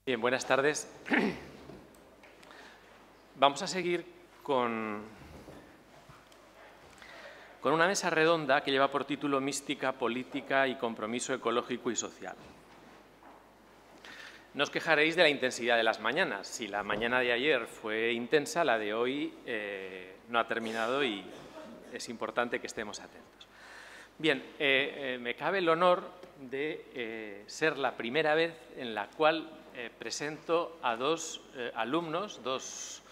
Bien, buenas tardes. Vamos a seguir con una mesa redonda que lleva por título Mística, Política y Compromiso Ecológico y Social. No os quejaréis de la intensidad de las mañanas. Si la mañana de ayer fue intensa, la de hoy no ha terminado y es importante que estemos atentos. Bien, me cabe el honor de ser la primera vez en la cual presento a dos alumnos, dos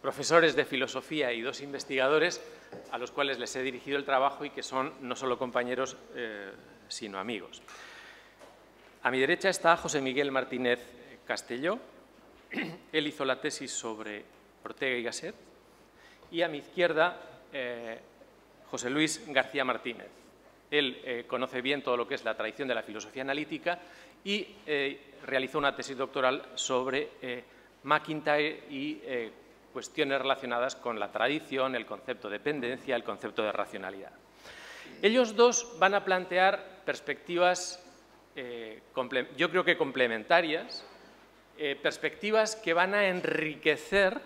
profesores de filosofía y dos investigadores a los cuales les he dirigido el trabajo y que son no solo compañeros, sino amigos. A mi derecha está José Miguel Martínez Castelló. Él hizo la tesis sobre Ortega y Gasset. Y a mi izquierda, José Luis García Martínez. Él conoce bien todo lo que es la tradición de la filosofía analítica y realizó una tesis doctoral sobre MacIntyre y cuestiones relacionadas con la tradición, el concepto de dependencia, el concepto de racionalidad. Ellos dos van a plantear perspectivas, yo creo que complementarias, perspectivas que van a enriquecer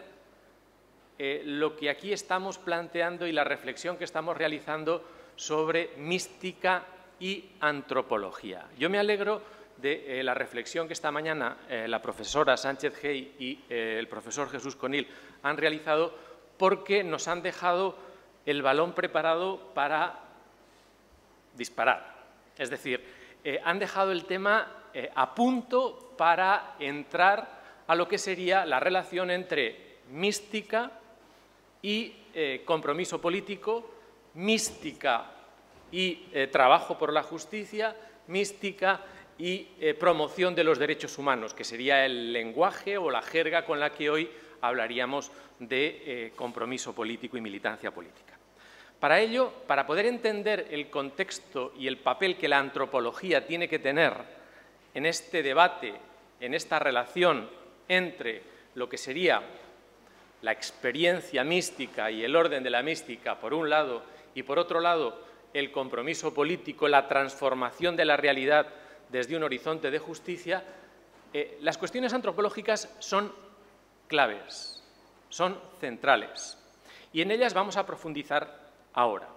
lo que aquí estamos planteando y la reflexión que estamos realizando sobre mística y antropología. Yo me alegro de la reflexión que esta mañana la profesora Sánchez Gey y el profesor Jesús Conil han realizado, porque nos han dejado el balón preparado para disparar. Es decir, han dejado el tema a punto para entrar a lo que sería la relación entre mística y compromiso político, mística y trabajo por la justicia, mística y promoción de los derechos humanos, que sería el lenguaje o la jerga con la que hoy hablaríamos de compromiso político y militancia política. Para ello, para poder entender el contexto y el papel que la antropología tiene que tener en este debate, en esta relación entre lo que sería la experiencia mística y el orden de la mística, por un lado, y por otro lado, el compromiso político, la transformación de la realidad desde un horizonte de justicia, las cuestiones antropológicas son claves, son centrales, y en ellas vamos a profundizar ahora.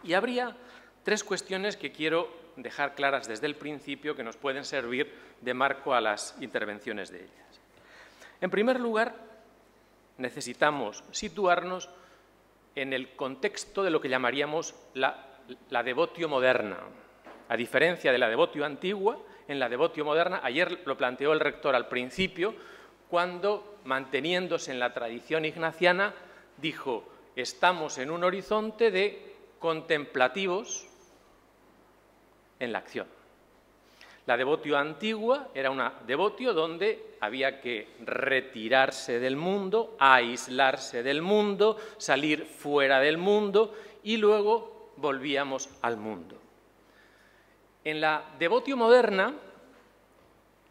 Y habría tres cuestiones que quiero dejar claras desde el principio que nos pueden servir de marco a las intervenciones de ellas. En primer lugar, necesitamos situarnos en el contexto de lo que llamaríamos la devotio moderna. A diferencia de la devotio antigua, en la devotio moderna, ayer lo planteó el rector al principio, cuando, manteniéndose en la tradición ignaciana, dijo: estamos en un horizonte de contemplativos en la acción. La devotio antigua era una devotio donde había que retirarse del mundo, aislarse del mundo, salir fuera del mundo y luego volvíamos al mundo. En la devotio moderna,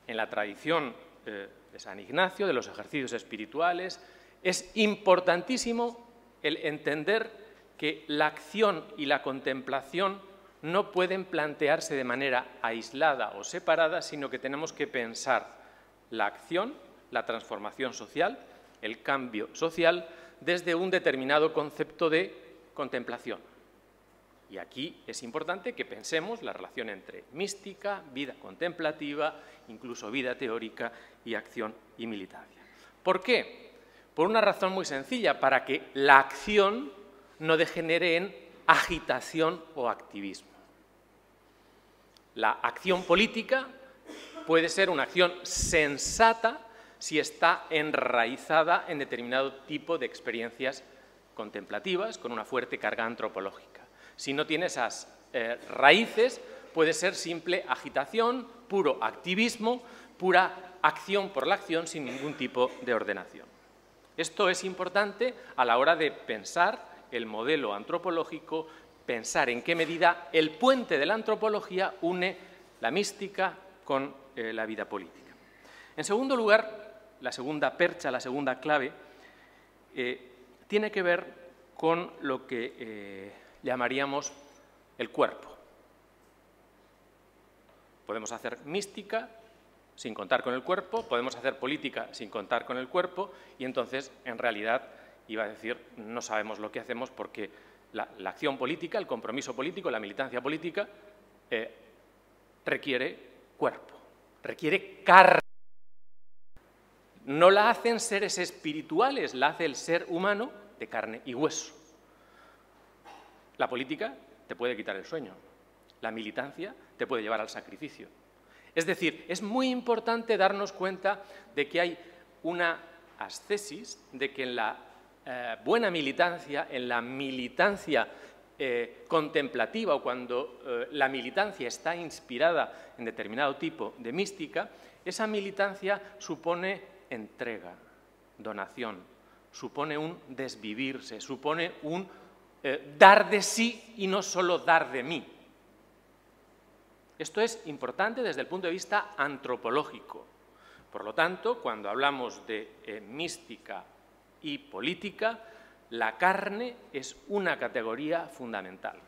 en la tradición de San Ignacio, de los ejercicios espirituales, es importantísimo el entender que la acción y la contemplación no pueden plantearse de manera aislada o separada, sino que tenemos que pensar la acción, la transformación social, el cambio social, desde un determinado concepto de contemplación. Y aquí es importante que pensemos la relación entre mística, vida contemplativa, incluso vida teórica y acción y militancia. ¿Por qué? Por una razón muy sencilla: para que la acción no degenere en agitación o activismo. La acción política puede ser una acción sensata si está enraizada en determinado tipo de experiencias contemplativas con una fuerte carga antropológica. Si no tiene esas raíces, puede ser simple agitación, puro activismo, pura acción por la acción sin ningún tipo de ordenación. Esto es importante a la hora de pensar el modelo antropológico, pensar en qué medida el puente de la antropología une la mística con la vida política. En segundo lugar, la segunda percha, la segunda clave, tiene que ver con lo que llamaríamos el cuerpo. Podemos hacer mística sin contar con el cuerpo, podemos hacer política sin contar con el cuerpo y entonces, en realidad, iba a decir, no sabemos lo que hacemos porque la acción política, el compromiso político, la militancia política requiere cuerpo, requiere carne. No la hacen seres espirituales, la hace el ser humano de carne y hueso. La política te puede quitar el sueño, la militancia te puede llevar al sacrificio. Es decir, es muy importante darnos cuenta de que hay una ascesis, de que en la buena militancia, en la militancia contemplativa o cuando la militancia está inspirada en determinado tipo de mística, esa militancia supone entrega, donación, supone un desvivirse, supone un dar de sí y no solo dar de mí. Esto es importante desde el punto de vista antropológico. Por lo tanto, cuando hablamos de mística y política, la carne es una categoría fundamental.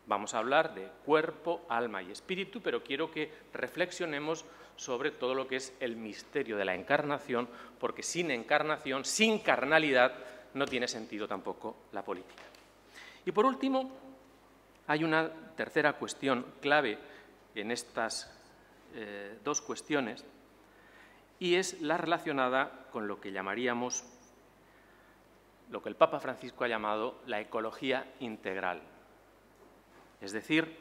Vamos a hablar de cuerpo, alma y espíritu, pero quiero que reflexionemos sobre todo lo que es el misterio de la encarnación, porque sin encarnación, sin carnalidad, no tiene sentido tampoco la política. Y por último, hay una tercera cuestión clave en estas dos cuestiones, y es la relacionada con lo que llamaríamos, lo que el Papa Francisco ha llamado la ecología integral. Es decir,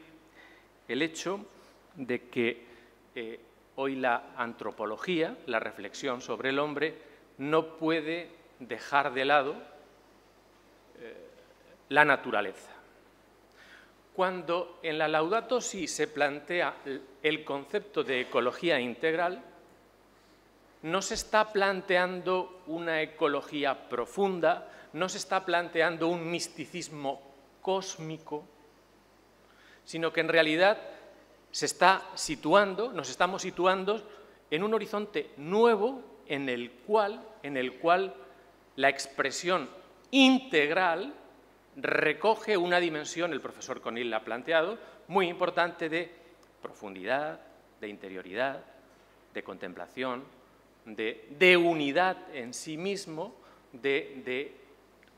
el hecho de que hoy la antropología, la reflexión sobre el hombre, no puede dejar de lado la naturaleza. Cuando en la Laudato Si se plantea el concepto de ecología integral, no se está planteando una ecología profunda, no se está planteando un misticismo cósmico, sino que en realidad nos estamos situando en un horizonte nuevo en el cual la expresión integral recoge una dimensión, el profesor Conill la ha planteado, muy importante de profundidad, de interioridad, de contemplación, de unidad en sí mismo, de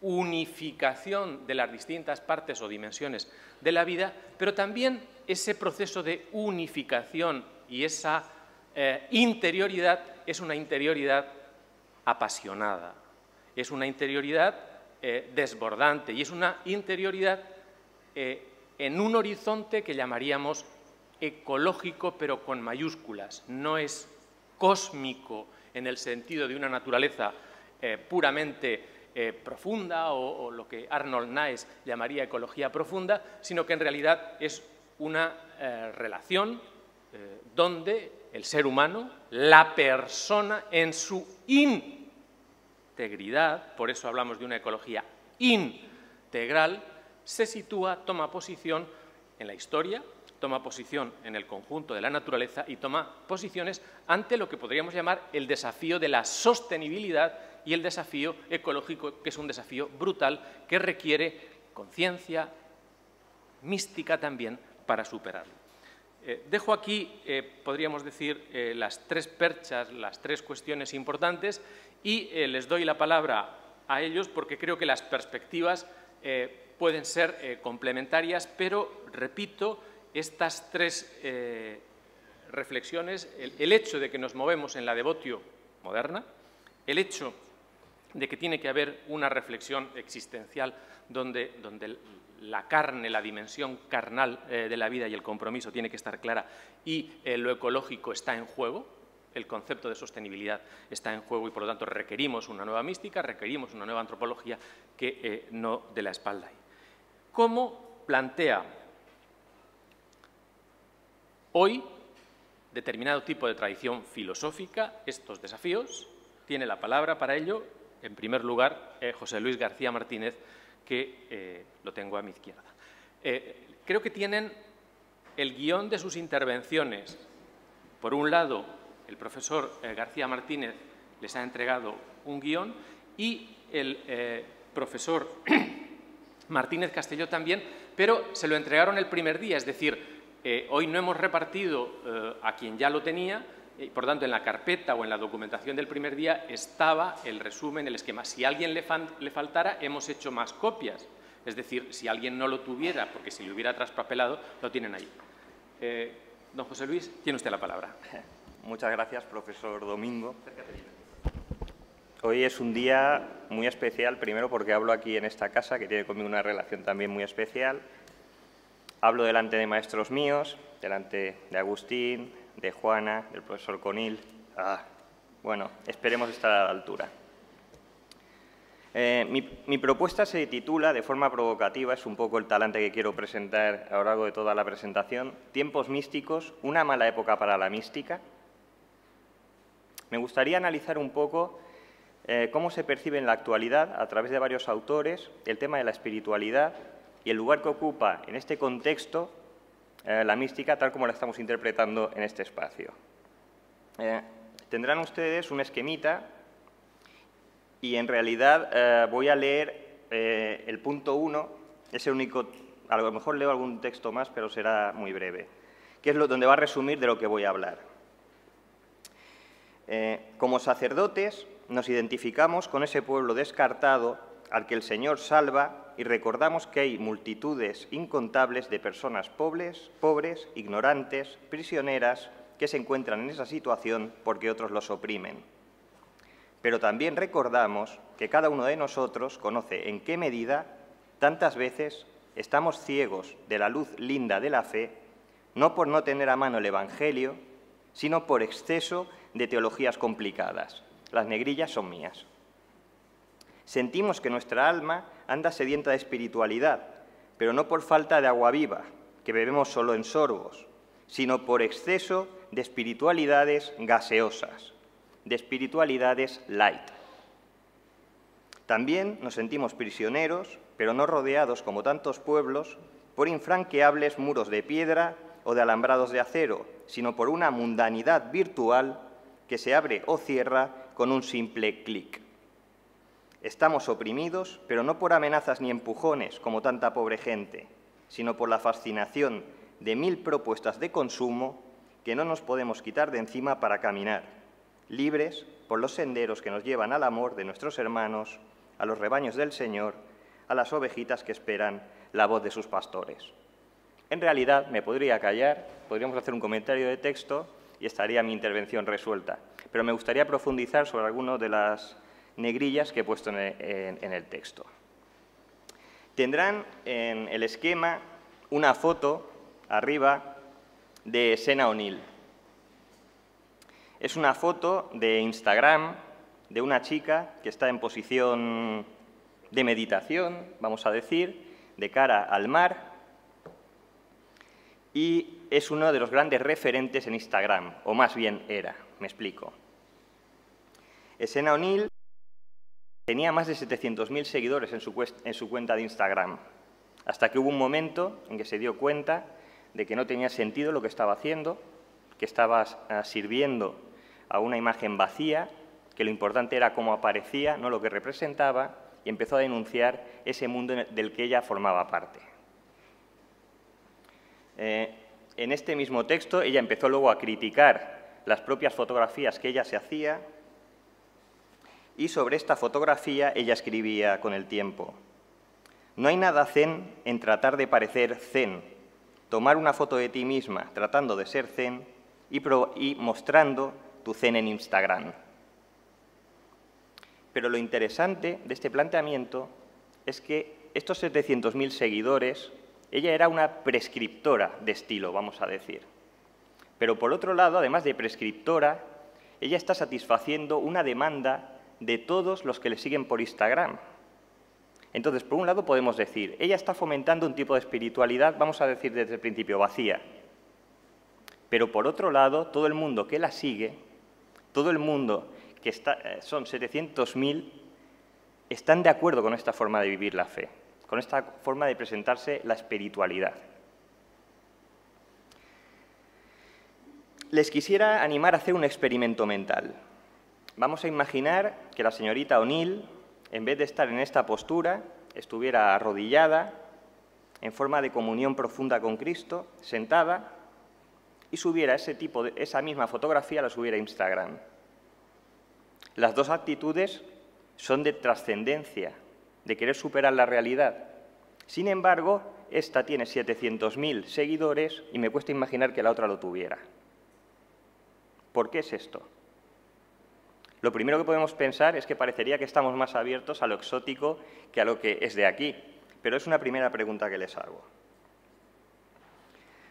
unificación de las distintas partes o dimensiones de la vida, pero también ese proceso de unificación y esa interioridad es una interioridad apasionada, es una interioridad desbordante y es una interioridad en un horizonte que llamaríamos ecológico, pero con mayúsculas. No es cósmico en el sentido de una naturaleza puramente profunda o lo que Arnold Naes llamaría ecología profunda, sino que en realidad es una relación donde el ser humano, la persona en su integridad, por eso hablamos de una ecología integral, se sitúa, toma posición en la historia, toma posición en el conjunto de la naturaleza y toma posiciones ante lo que podríamos llamar el desafío de la sostenibilidad y el desafío ecológico, que es un desafío brutal que requiere conciencia mística también para superarlo. Dejo aquí, podríamos decir, las tres perchas, las tres cuestiones importantes y les doy la palabra a ellos porque creo que las perspectivas pueden ser complementarias, pero, repito, estas tres reflexiones, el hecho de que nos movemos en la devotio moderna, el hecho de que tiene que haber una reflexión existencial donde la carne, la dimensión carnal de la vida y el compromiso tiene que estar clara y lo ecológico está en juego, el concepto de sostenibilidad está en juego y por lo tanto requerimos una nueva mística, requerimos una nueva antropología que no de la espalda. ¿Cómo plantea hoy determinado tipo de tradición filosófica estos desafíos? Tiene la palabra para ello, en primer lugar, José Luis García Martínez, que lo tengo a mi izquierda. Creo que tienen el guión de sus intervenciones. Por un lado, el profesor García Martínez les ha entregado un guión y el profesor Martínez Castelló también, pero se lo entregaron el primer día, es decir, hoy no hemos repartido a quien ya lo tenía, y por tanto en la carpeta o en la documentación del primer día estaba el resumen, el esquema. Si a alguien le faltara, hemos hecho más copias. Es decir, si alguien no lo tuviera, porque si lo hubiera traspapelado, lo tienen ahí. Don José Luis, tiene usted la palabra. Muchas gracias, profesor Domingo. Hoy es un día muy especial, primero porque hablo aquí en esta casa, que tiene conmigo una relación también muy especial. Hablo delante de maestros míos, delante de Agustín, de Juana, del profesor Conil. Bueno, esperemos estar a la altura. Mi propuesta se titula, de forma provocativa, es un poco el talante que quiero presentar a lo largo de toda la presentación, Tiempos místicos, una mala época para la mística. Me gustaría analizar un poco cómo se percibe en la actualidad, a través de varios autores, el tema de la espiritualidad y el lugar que ocupa en este contexto la mística, tal como la estamos interpretando en este espacio. Tendrán ustedes un esquemita y, en realidad, voy a leer el punto 1, es el único, a lo mejor leo algún texto más, pero será muy breve, que es donde va a resumir de lo que voy a hablar. Como sacerdotes, nos identificamos con ese pueblo descartado al que el Señor salva y recordamos que hay multitudes incontables de personas pobres, ignorantes, prisioneras, que se encuentran en esa situación porque otros los oprimen. Pero también recordamos que cada uno de nosotros conoce en qué medida, tantas veces, estamos ciegos de la luz linda de la fe, no por no tener a mano el Evangelio, sino por exceso de teologías complicadas. Las negrillas son mías. Sentimos que nuestra alma anda sedienta de espiritualidad, pero no por falta de agua viva, que bebemos solo en sorbos, sino por exceso de espiritualidades gaseosas, de espiritualidades light. También nos sentimos prisioneros, pero no rodeados, como tantos pueblos, por infranqueables muros de piedra o de alambrados de acero, sino por una mundanidad virtual que se abre o cierra con un simple clic. Estamos oprimidos, pero no por amenazas ni empujones, como tanta pobre gente, sino por la fascinación de 1000 propuestas de consumo que no nos podemos quitar de encima para caminar, libres por los senderos que nos llevan al amor de nuestros hermanos, a los rebaños del Señor, a las ovejitas que esperan la voz de sus pastores. En realidad, me podría callar, podríamos hacer un comentario de texto y estaría mi intervención resuelta, pero me gustaría profundizar sobre algunas de las negrillas que he puesto en el texto. Tendrán en el esquema una foto arriba de Sena O'Neill. Es una foto de Instagram de una chica que está en posición de meditación, vamos a decir, de cara al mar, y es uno de los grandes referentes en Instagram, o más bien era, me explico. Sena O'Neill tenía más de 700.000 seguidores en su cuenta de Instagram, hasta que hubo un momento en que se dio cuenta de que no tenía sentido lo que estaba haciendo, que estaba sirviendo a una imagen vacía, que lo importante era cómo aparecía, no lo que representaba, y empezó a denunciar ese mundo del que ella formaba parte. En este mismo texto, ella empezó luego a criticar las propias fotografías que ella se hacía, y sobre esta fotografía ella escribía con el tiempo: no hay nada zen en tratar de parecer zen, tomar una foto de ti misma tratando de ser zen y mostrando tu zen en Instagram. Pero lo interesante de este planteamiento es que estos 700.000 seguidores, ella era una prescriptora de estilo, vamos a decir. Pero por otro lado, además de prescriptora, ella está satisfaciendo una demanda de todos los que le siguen por Instagram. Entonces, por un lado podemos decir, ella está fomentando un tipo de espiritualidad, vamos a decir desde el principio, vacía. Pero por otro lado, todo el mundo que la sigue, todo el mundo que son 700.000, están de acuerdo con esta forma de vivir la fe, con esta forma de presentarse la espiritualidad. Les quisiera animar a hacer un experimento mental. Vamos a imaginar que la señorita O'Neill, en vez de estar en esta postura, estuviera arrodillada, en forma de comunión profunda con Cristo, sentada, y subiera esa misma fotografía, la subiera a Instagram. Las dos actitudes son de trascendencia, de querer superar la realidad. Sin embargo, esta tiene 700.000 seguidores y me cuesta imaginar que la otra lo tuviera. ¿Por qué es esto? Lo primero que podemos pensar es que parecería que estamos más abiertos a lo exótico que a lo que es de aquí, pero es una primera pregunta que les hago.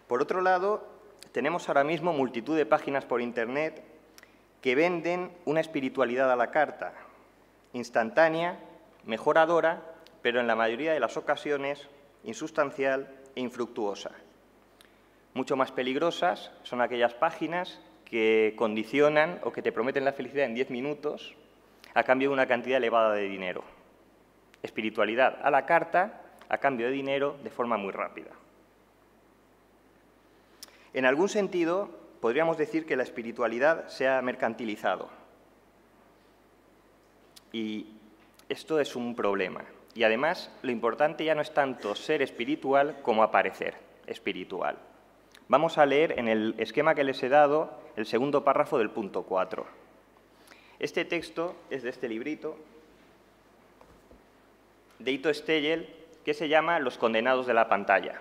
Por otro lado, tenemos ahora mismo multitud de páginas por Internet que venden una espiritualidad a la carta, instantánea, mejoradora, pero en la mayoría de las ocasiones insustancial e infructuosa. Mucho más peligrosas son aquellas páginas que condicionan o que te prometen la felicidad en 10 minutos a cambio de una cantidad elevada de dinero. Espiritualidad a la carta a cambio de dinero de forma muy rápida. En algún sentido, podríamos decir que la espiritualidad se ha mercantilizado. Y esto es un problema. Y además, lo importante ya no es tanto ser espiritual como aparecer espiritual. Vamos a leer en el esquema que les he dado el segundo párrafo del punto 4. Este texto es de este librito de Ito Steyel, que se llama Los condenados de la pantalla.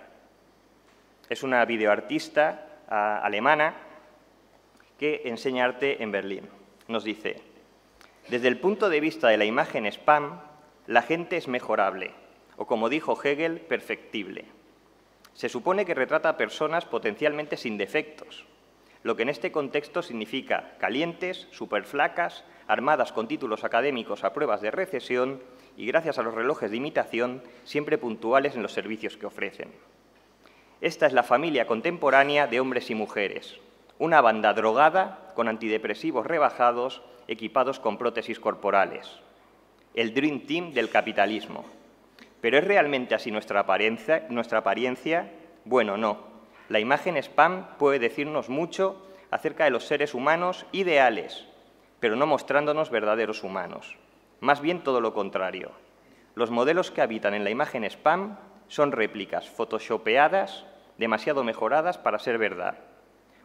Es una videoartista alemana que enseña arte en Berlín. Nos dice: desde el punto de vista de la imagen spam, la gente es mejorable, o como dijo Hegel, perfectible. Se supone que retrata a personas potencialmente sin defectos, lo que en este contexto significa calientes, superflacas, armadas con títulos académicos a pruebas de recesión y, gracias a los relojes de imitación, siempre puntuales en los servicios que ofrecen. Esta es la familia contemporánea de hombres y mujeres, una banda drogada con antidepresivos rebajados, equipados con prótesis corporales. El Dream Team del capitalismo. ¿Pero es realmente así nuestra apariencia? Bueno, no. La imagen spam puede decirnos mucho acerca de los seres humanos ideales, pero no mostrándonos verdaderos humanos. Más bien todo lo contrario. Los modelos que habitan en la imagen spam son réplicas photoshopeadas, demasiado mejoradas para ser verdad.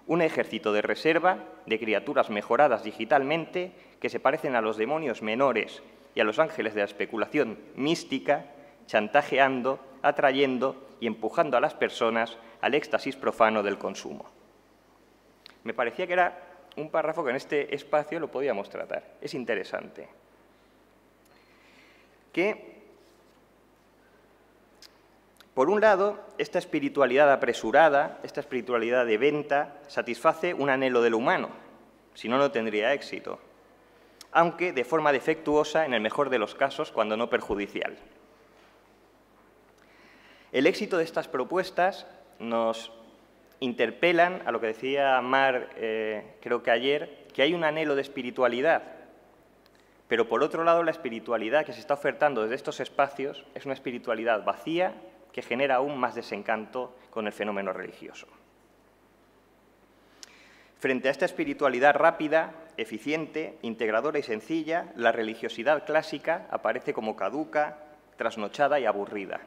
Un ejército de reserva de criaturas mejoradas digitalmente que se parecen a los demonios menores y a los ángeles de la especulación mística, chantajeando, atrayendo y empujando a las personas al éxtasis profano del consumo. Me parecía que era un párrafo que en este espacio lo podíamos tratar. Es interesante. Que, por un lado, esta espiritualidad apresurada, esta espiritualidad de venta, satisface un anhelo de lo humano, si no, no tendría éxito, aunque de forma defectuosa en el mejor de los casos, cuando no perjudicial. El éxito de estas propuestas nos interpelan a lo que decía Mar, creo que ayer, que hay un anhelo de espiritualidad, pero por otro lado la espiritualidad que se está ofertando desde estos espacios es una espiritualidad vacía que genera aún más desencanto con el fenómeno religioso. Frente a esta espiritualidad rápida, eficiente, integradora y sencilla, la religiosidad clásica aparece como caduca, trasnochada y aburrida.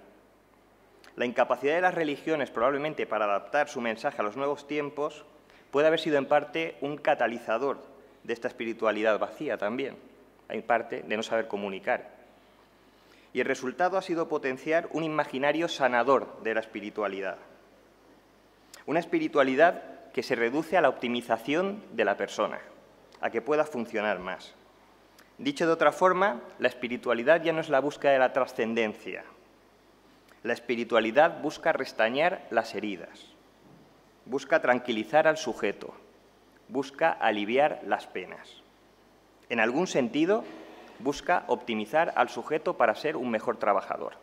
La incapacidad de las religiones, probablemente para adaptar su mensaje a los nuevos tiempos, puede haber sido en parte un catalizador de esta espiritualidad vacía también, en parte de no saber comunicar. Y el resultado ha sido potenciar un imaginario sanador de la espiritualidad. Una espiritualidad que se reduce a la optimización de la persona, a que pueda funcionar más. Dicho de otra forma, la espiritualidad ya no es la búsqueda de la trascendencia. La espiritualidad busca restañar las heridas, busca tranquilizar al sujeto, busca aliviar las penas. En algún sentido, busca optimizar al sujeto para ser un mejor trabajador.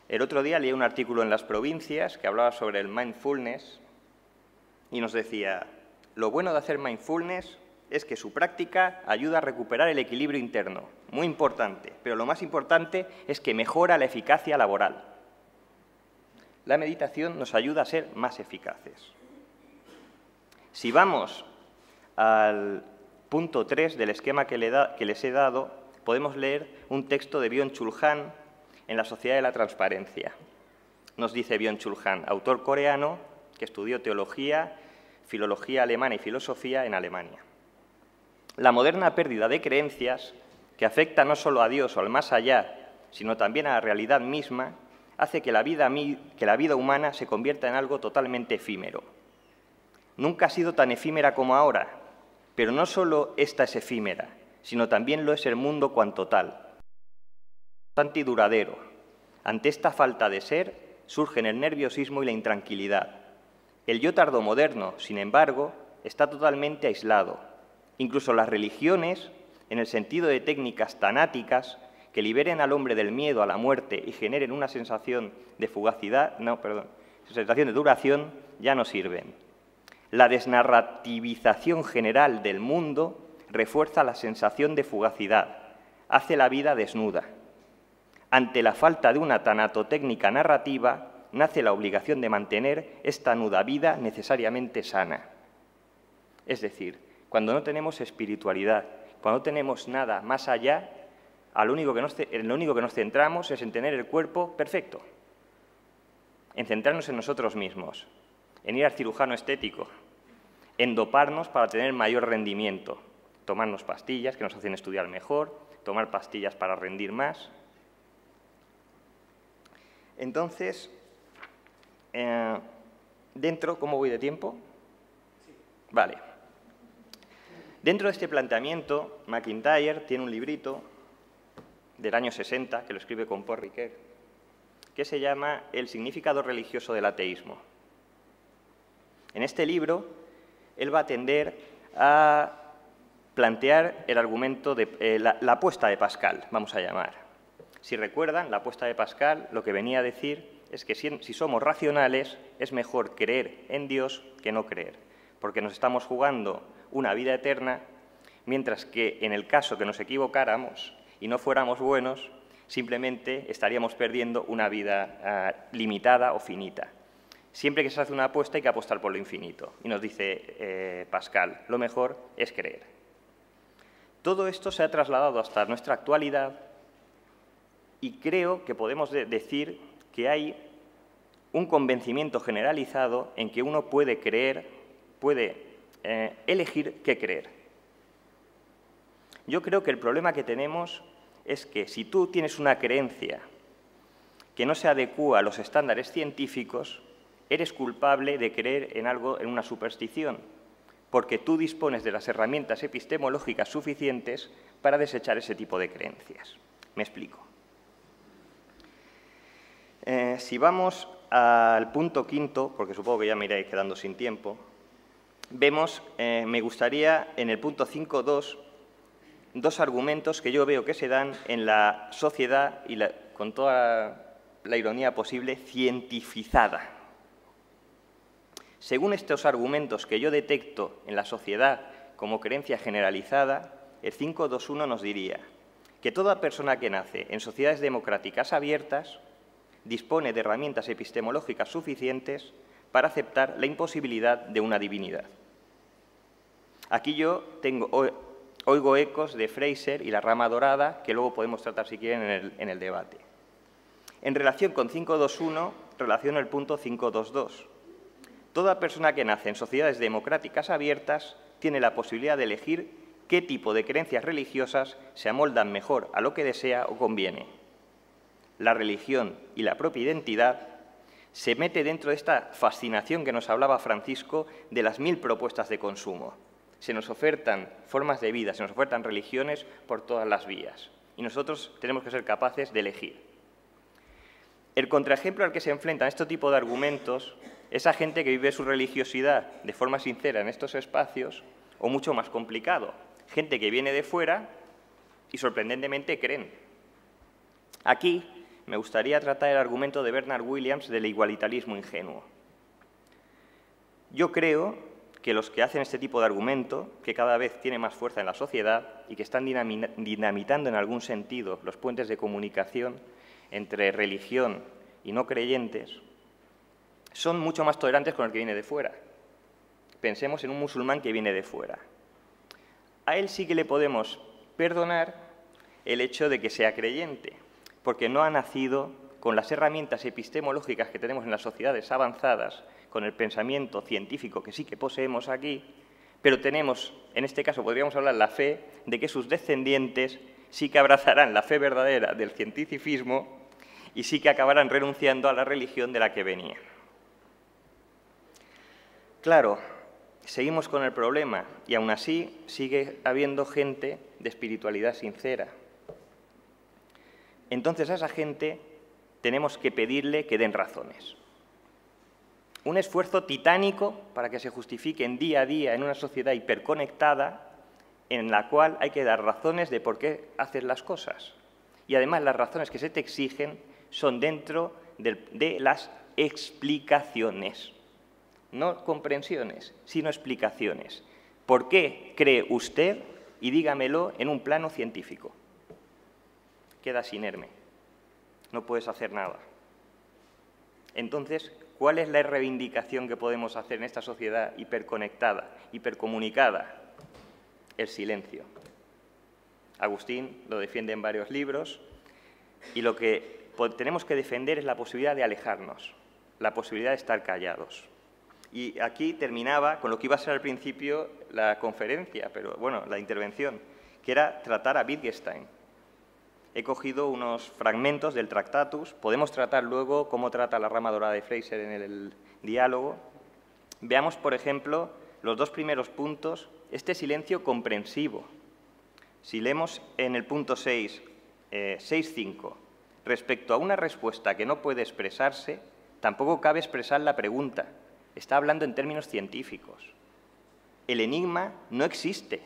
El otro día leí un artículo en Las Provincias que hablaba sobre el mindfulness y nos decía: lo bueno de hacer mindfulness es que su práctica ayuda a recuperar el equilibrio interno, muy importante, pero lo más importante es que mejora la eficacia laboral. La meditación nos ayuda a ser más eficaces. Si vamos al punto 3 del esquema que les he dado, podemos leer un texto de Byung-Chul Han en La sociedad de la transparencia. Nos dice Byung-Chul Han, autor coreano, que estudió teología, filología alemana y filosofía en Alemania. La moderna pérdida de creencias, que afecta no solo a Dios o al más allá, sino también a la realidad misma, hace que la vida humana se convierta en algo totalmente efímero. Nunca ha sido tan efímera como ahora, pero no solo esta es efímera, sino también lo es el mundo cuanto tal. Constante y duradero. Ante esta falta de ser, surgen el nerviosismo y la intranquilidad. El yo tardomoderno, sin embargo, está totalmente aislado. Incluso las religiones, en el sentido de técnicas tanáticas que liberen al hombre del miedo a la muerte y generen una sensación de sensación de duración, ya no sirven. La desnarrativización general del mundo refuerza la sensación de fugacidad, hace la vida desnuda. Ante la falta de una tanatotécnica narrativa, nace la obligación de mantener esta nuda vida necesariamente sana. Es decir, cuando no tenemos espiritualidad, cuando no tenemos nada más allá, en lo único que nos centramos es en tener el cuerpo perfecto, en centrarnos en nosotros mismos, en ir al cirujano estético, en doparnos para tener mayor rendimiento, tomarnos pastillas que nos hacen estudiar mejor, tomar pastillas para rendir más. Entonces, ¿cómo voy de tiempo? Vale. Dentro de este planteamiento, MacIntyre tiene un librito del año 60, que lo escribe con Paul Ricoeur, que se llama El significado religioso del ateísmo. En este libro, él va a tender a plantear el argumento de la apuesta de Pascal, vamos a llamar. Si recuerdan, la apuesta de Pascal lo que venía a decir es que si somos racionales, es mejor creer en Dios que no creer, porque nos estamos jugando una vida eterna, mientras que en el caso que nos equivocáramos y no fuéramos buenos, simplemente estaríamos perdiendo una vida limitada o finita. Siempre que se hace una apuesta hay que apostar por lo infinito. Y nos dice Pascal, lo mejor es creer. Todo esto se ha trasladado hasta nuestra actualidad y creo que podemos decir que hay un convencimiento generalizado en que uno puede elegir qué creer. Yo creo que el problema que tenemos es que si tú tienes una creencia que no se adecúa a los estándares científicos, eres culpable de creer en algo, en una superstición, porque tú dispones de las herramientas epistemológicas suficientes para desechar ese tipo de creencias. Me explico. Si vamos al punto quinto, porque supongo que ya me iré quedando sin tiempo, vemos, me gustaría en el punto 5.2, dos argumentos que yo veo que se dan en la sociedad y con toda la ironía posible, cientificada. Según estos argumentos que yo detecto en la sociedad como creencia generalizada, el 5.2.1 nos diría que toda persona que nace en sociedades democráticas abiertas dispone de herramientas epistemológicas suficientes para aceptar la imposibilidad de una divinidad. Aquí yo oigo ecos de Fraser y la rama dorada, que luego podemos tratar si quieren en el debate. En relación con 5.2.1, relaciono el punto 5.2.2. Toda persona que nace en sociedades democráticas abiertas tiene la posibilidad de elegir qué tipo de creencias religiosas se amoldan mejor a lo que desea o conviene. La religión y la propia identidad se mete dentro de esta fascinación que nos hablaba Francisco de las 1000 propuestas de consumo. Se nos ofertan formas de vida, se nos ofertan religiones por todas las vías y nosotros tenemos que ser capaces de elegir. El contraejemplo al que se enfrentan este tipo de argumentos es a gente que vive su religiosidad de forma sincera en estos espacios o mucho más complicado, gente que viene de fuera y sorprendentemente creen. Aquí me gustaría tratar el argumento de Bernard Williams del igualitarismo ingenuo. Yo creo que los que hacen este tipo de argumento, que cada vez tiene más fuerza en la sociedad y que están dinamitando en algún sentido los puentes de comunicación entre religión y no creyentes, son mucho más tolerantes con el que viene de fuera. Pensemos en un musulmán que viene de fuera. A él sí que le podemos perdonar el hecho de que sea creyente, porque no ha nacido con las herramientas epistemológicas que tenemos en las sociedades avanzadas, con el pensamiento científico que sí que poseemos aquí, pero tenemos, en este caso podríamos hablar la fe de que sus descendientes sí que abrazarán la fe verdadera del cientificismo y sí que acabarán renunciando a la religión de la que venían. Claro, seguimos con el problema y aún así sigue habiendo gente de espiritualidad sincera. Entonces a esa gente tenemos que pedirle que den razones. Un esfuerzo titánico para que se justifiquen día a día en una sociedad hiperconectada en la cual hay que dar razones de por qué haces las cosas. Y además las razones que se te exigen son dentro de las explicaciones. No comprensiones, sino explicaciones. ¿Por qué cree usted? Y dígamelo en un plano científico. Quedas inerme. No puedes hacer nada. Entonces, ¿cuál es la reivindicación que podemos hacer en esta sociedad hiperconectada, hipercomunicada? El silencio. Agustín lo defiende en varios libros y lo que tenemos que defender es la posibilidad de alejarnos, la posibilidad de estar callados. Y aquí terminaba con lo que iba a ser al principio la conferencia, pero bueno, la intervención, que era tratar a Wittgenstein. He cogido unos fragmentos del Tractatus, podemos tratar luego cómo trata la rama dorada de Fraser en el diálogo. Veamos, por ejemplo, los dos primeros puntos, este silencio comprensivo. Si leemos en el punto 6.5, respecto a una respuesta que no puede expresarse, tampoco cabe expresar la pregunta. Está hablando en términos científicos. El enigma no existe,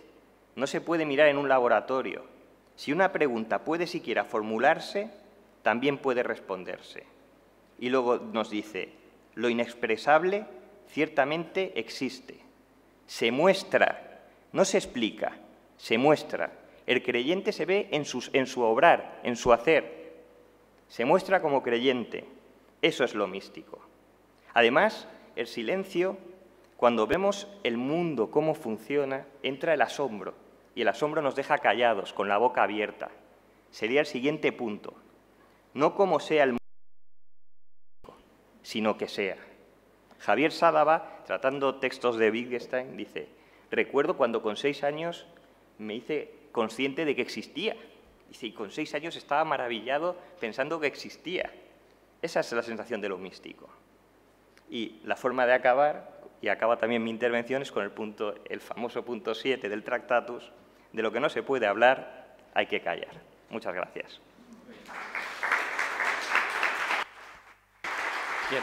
no se puede mirar en un laboratorio. Si una pregunta puede siquiera formularse, también puede responderse. Y luego nos dice, lo inexpresable ciertamente existe. Se muestra, no se explica, se muestra. El creyente se ve en su obrar, en su hacer. Se muestra como creyente. Eso es lo místico. Además, el silencio, cuando vemos el mundo, cómo funciona, entra el asombro. Y el asombro nos deja callados, con la boca abierta. Sería el siguiente punto. No como sea el mundo, sino que sea. Javier Sádava, tratando textos de Wittgenstein, dice, recuerdo cuando con 6 años me hice consciente de que existía. Dice, y con 6 años estaba maravillado pensando que existía. Esa es la sensación de lo místico. Y la forma de acabar, y acaba también mi intervención, es con el famoso punto 7 del Tractatus, de lo que no se puede hablar, hay que callar. Muchas gracias. Bien.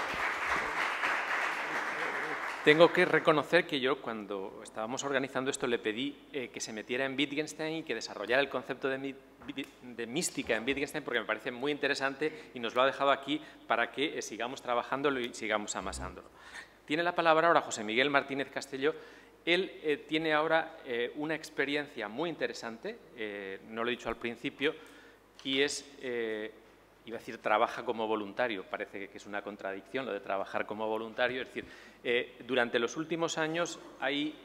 Tengo que reconocer que yo, cuando estábamos organizando esto, le pedí que se metiera en Wittgenstein y que desarrollara el concepto de mística en Wittgenstein, porque me parece muy interesante y nos lo ha dejado aquí para que sigamos trabajándolo y sigamos amasándolo. Tiene la palabra ahora José Miguel Martínez Castelló. Él tiene ahora una experiencia muy interesante, no lo he dicho al principio, y es, iba a decir, trabaja como voluntario. Parece que es una contradicción lo de trabajar como voluntario. Es decir, durante los últimos años hay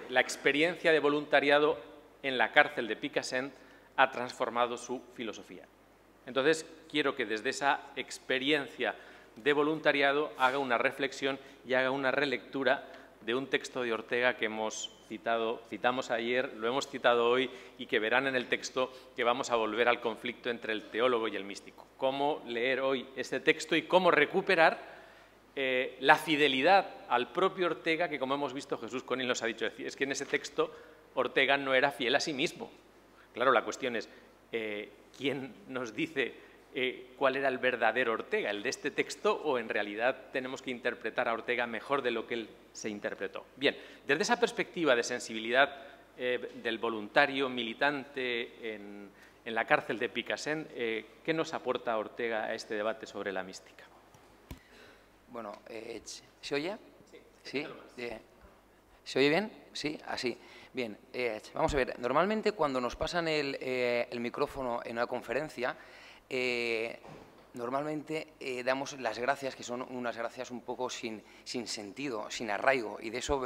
la experiencia de voluntariado en la cárcel de Picassent ha transformado su filosofía. Entonces, quiero que desde esa experiencia de voluntariado haga una reflexión y haga una relectura de un texto de Ortega que citamos ayer, lo hemos citado hoy y que verán en el texto que vamos a volver al conflicto entre el teólogo y el místico. Cómo leer hoy este texto y cómo recuperar la fidelidad al propio Ortega, que como hemos visto Jesús Conil nos ha dicho, es que en ese texto Ortega no era fiel a sí mismo. Claro, la cuestión es, ¿quién nos dice cuál era el verdadero Ortega, el de este texto, o en realidad tenemos que interpretar a Ortega mejor de lo que él se interpretó? Bien, desde esa perspectiva de sensibilidad del voluntario militante en la cárcel de Picassent, ¿qué nos aporta Ortega a este debate sobre la mística? Bueno, ¿se oye? Sí. ¿Se oye bien? Sí, así. Bien, vamos a ver, normalmente cuando nos pasan el micrófono en una conferencia, normalmente damos las gracias, que son unas gracias un poco sin sentido, sin arraigo, y de eso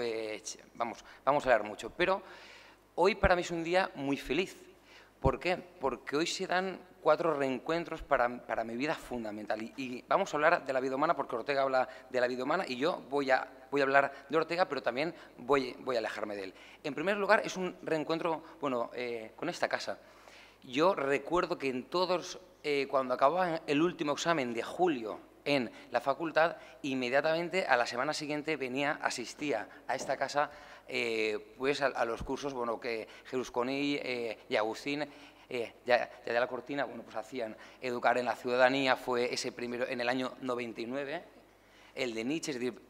vamos a hablar mucho. Pero hoy para mí es un día muy feliz, ¿Por qué? Porque hoy se dan 4 reencuentros para mi vida fundamental. Y vamos a hablar de la vida humana porque Ortega habla de la vida humana y yo voy a hablar de Ortega, pero también voy a alejarme de él. En primer lugar, es un reencuentro con esta casa. Yo recuerdo que en todos, cuando acababa el último examen de julio en la facultad, inmediatamente a la semana siguiente asistía a esta casa pues a los cursos que Jesús Conill y Agustín ya de la Cortina pues hacían. Educar en la ciudadanía fue ese primero en el año 99, el de Nietzsche, es decir,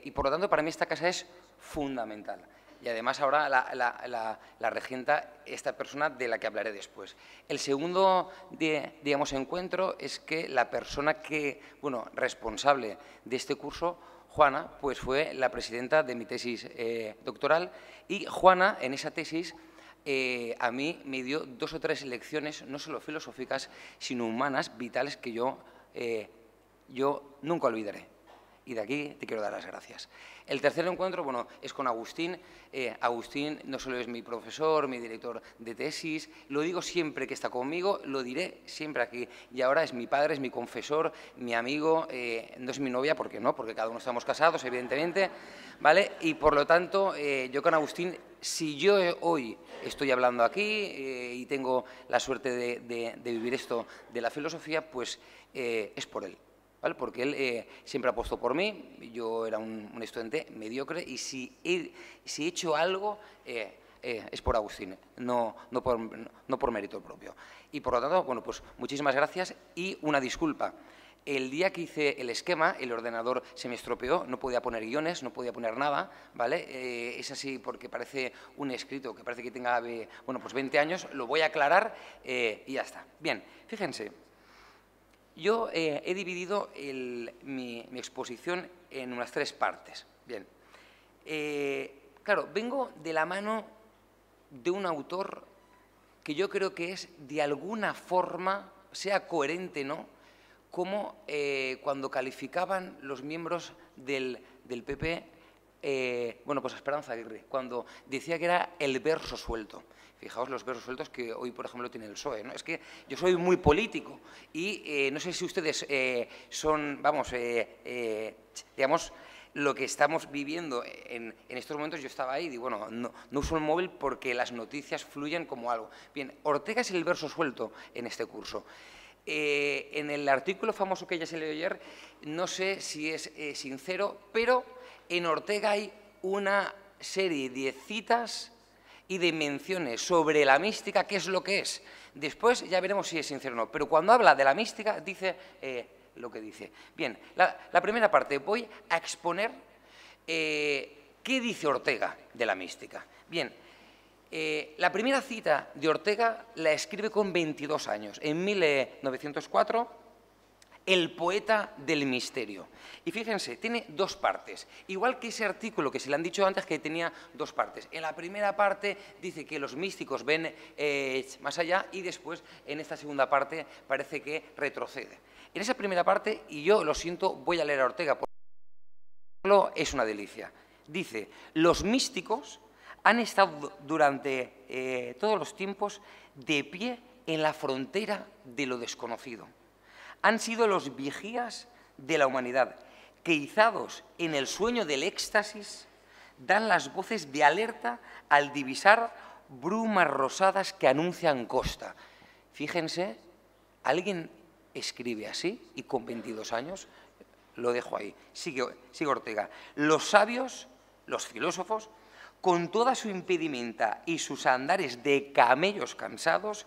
y por lo tanto para mí esta casa es fundamental. Y además ahora la regenta esta persona de la que hablaré después. El segundo, digamos, encuentro es que la persona responsable de este curso, Juana, pues fue la presidenta de mi tesis doctoral, y Juana, en esa tesis, a mí me dio 2 o 3 lecciones, no solo filosóficas, sino humanas, vitales, que yo nunca olvidaré. Y de aquí te quiero dar las gracias. El tercer encuentro, es con Agustín. Agustín no solo es mi profesor, mi director de tesis, lo digo siempre que está conmigo, lo diré siempre aquí. Y ahora es mi padre, es mi confesor, mi amigo, no es mi novia, ¿por qué no? Porque cada uno estamos casados, evidentemente, ¿vale? Y por lo tanto, yo con Agustín, si yo hoy estoy hablando aquí y tengo la suerte de vivir esto de la filosofía, pues es por él. ¿Vale? Porque él siempre apostó por mí, yo era un estudiante mediocre y si he hecho algo es por Agustín, no por mérito propio. Y por lo tanto, pues muchísimas gracias y una disculpa. El día que hice el esquema, el ordenador se me estropeó, no podía poner guiones, no podía poner nada, ¿vale? Es así porque parece un escrito que parece que tenga, pues 20 años, lo voy a aclarar y ya está. Bien, fíjense. Yo he dividido mi exposición en unas 3 partes. Bien, claro, vengo de la mano de un autor que yo creo que es de alguna forma, sea coherente, ¿no?, como cuando calificaban los miembros del PP, pues a Esperanza Aguirre, cuando decía que era el verso suelto. Fijaos los versos sueltos que hoy, por ejemplo, tiene el PSOE, ¿no? Es que yo soy muy político y no sé si ustedes son, digamos, lo que estamos viviendo en estos momentos. Yo estaba ahí y digo, no uso el móvil porque las noticias fluyen como algo. Bien, Ortega es el verso suelto en este curso. En el artículo famoso que ya se leyó ayer, no sé si es sincero, pero en Ortega hay una serie de citas y de menciones sobre la mística, qué es lo que es. Después ya veremos si es sincero o no, pero cuando habla de la mística dice lo que dice. Bien, la primera parte, voy a exponer qué dice Ortega de la mística. Bien, la primera cita de Ortega la escribe con 22 años, en 1904, El poeta del misterio. Y fíjense, tiene 2 partes, igual que ese artículo que se le han dicho antes que tenía 2 partes. En la primera parte dice que los místicos ven más allá y después en esta segunda parte parece que retrocede. En esa primera parte, y yo lo siento, voy a leer a Ortega porque es una delicia. Dice, los místicos han estado durante todos los tiempos de pie en la frontera de lo desconocido. Han sido los vigías de la humanidad, que izados en el sueño del éxtasis, dan las voces de alerta al divisar brumas rosadas que anuncian costa. Fíjense, alguien escribe así y con 22 años, lo dejo ahí. Sigue Ortega. Los sabios, los filósofos, con toda su impedimenta y sus andares de camellos cansados,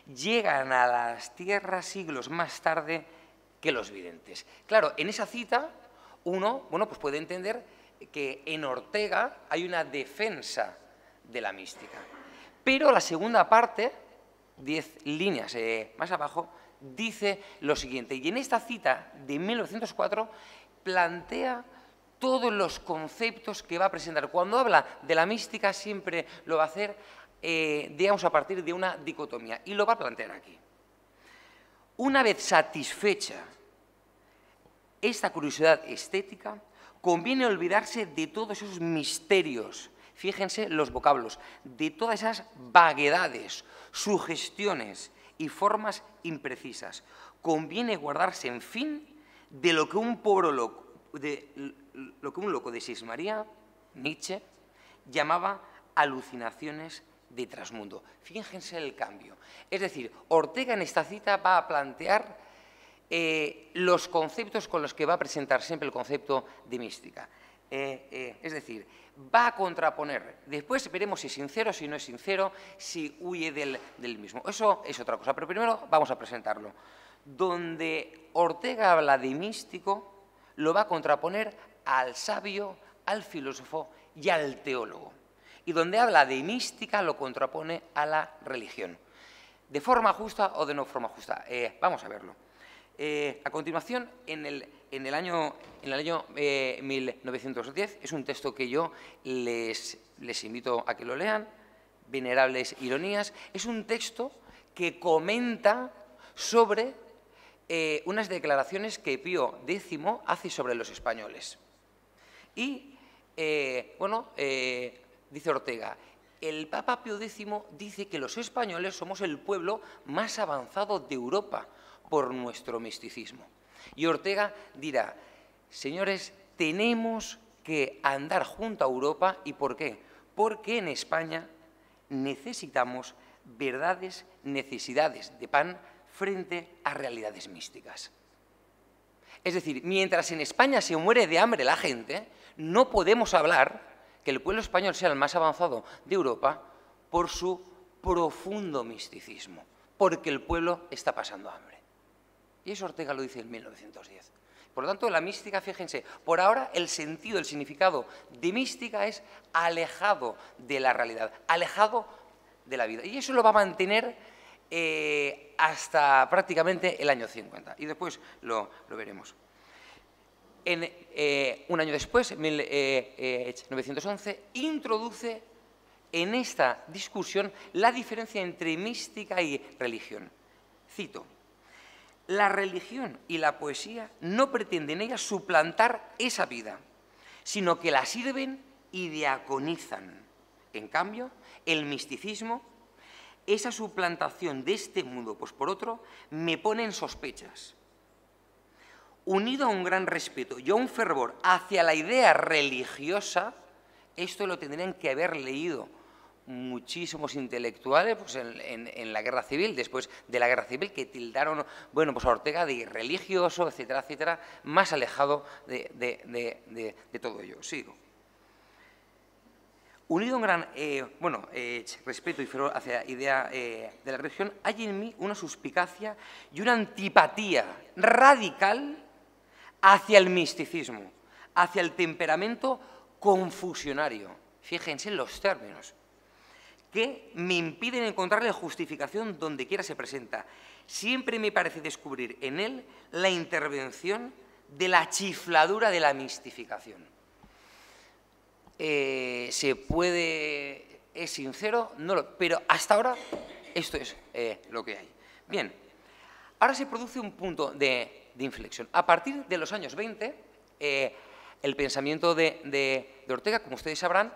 llegan a las tierras siglos más tarde que los videntes. Claro, en esa cita uno pues puede entender que en Ortega hay una defensa de la mística. Pero la segunda parte, 10 líneas más abajo, dice lo siguiente. Y en esta cita de 1904 plantea todos los conceptos que va a presentar. Cuando habla de la mística siempre lo va a hacer, digamos, a partir de una dicotomía. Y lo va a plantear aquí. Una vez satisfecha esta curiosidad estética, conviene olvidarse de todos esos misterios fíjense los vocablos, de todas esas vaguedades, sugestiones y formas imprecisas. Conviene guardarse, en fin, de lo que un loco de Sismaría, Nietzsche, llamaba alucinaciones de trasmundo. Fíjense el cambio. Es decir, Ortega en esta cita va a plantear los conceptos con los que va a presentar siempre el concepto de mística. Es decir, va a contraponer, después veremos si es sincero, si no es sincero, si huye del mismo. Eso es otra cosa, pero primero vamos a presentarlo. Donde Ortega habla de místico, lo va a contraponer al sabio, al filósofo y al teólogo. Y donde habla de mística, lo contrapone a la religión. ¿De forma justa o de no forma justa? Vamos a verlo. A continuación, en el año 1910, es un texto que yo les invito a que lo lean, Venerables Ironías, es un texto que comenta sobre unas declaraciones que Pío X hace sobre los españoles. Y, dice Ortega, el Papa Pío X dice que los españoles somos el pueblo más avanzado de Europa por nuestro misticismo. Y Ortega dirá, señores, tenemos que andar junto a Europa. ¿Y por qué? Porque en España necesitamos verdades, necesidades de pan frente a realidades místicas. Es decir, mientras en España se muere de hambre la gente, no podemos hablar que el pueblo español sea el más avanzado de Europa por su profundo misticismo, porque el pueblo está pasando hambre. Y eso Ortega lo dice en 1910. Por lo tanto, la mística, fíjense, por ahora el sentido, el significado de mística es alejado de la realidad, alejado de la vida. Y eso lo va a mantener hasta prácticamente el año 50. Y después lo veremos. Un año después, en 1911, introduce en esta discusión la diferencia entre mística y religión. Cito, la religión y la poesía no pretenden ellas suplantar esa vida, sino que la sirven y diaconizan. En cambio, el misticismo, esa suplantación de este mundo pues por otro, me pone en sospechas. Unido a un gran respeto y a un fervor hacia la idea religiosa, esto lo tendrían que haber leído muchísimos intelectuales pues, en la Guerra Civil, después de la Guerra Civil, que tildaron pues a Ortega de religioso, etcétera, etcétera, más alejado de todo ello. Sigo. Unido a un gran respeto y fervor hacia la idea de la religión, hay en mí una suspicacia y una antipatía radical hacia el misticismo, hacia el temperamento confusionario. Fíjense en los términos, que me impiden encontrarle justificación donde quiera se presenta. Siempre me parece descubrir en él la intervención de la chifladura de la mistificación. ¿Es sincero? No pero hasta ahora esto es lo que hay. Bien, ahora se produce un punto de inflexión. A partir de los años 20, el pensamiento de Ortega, como ustedes sabrán,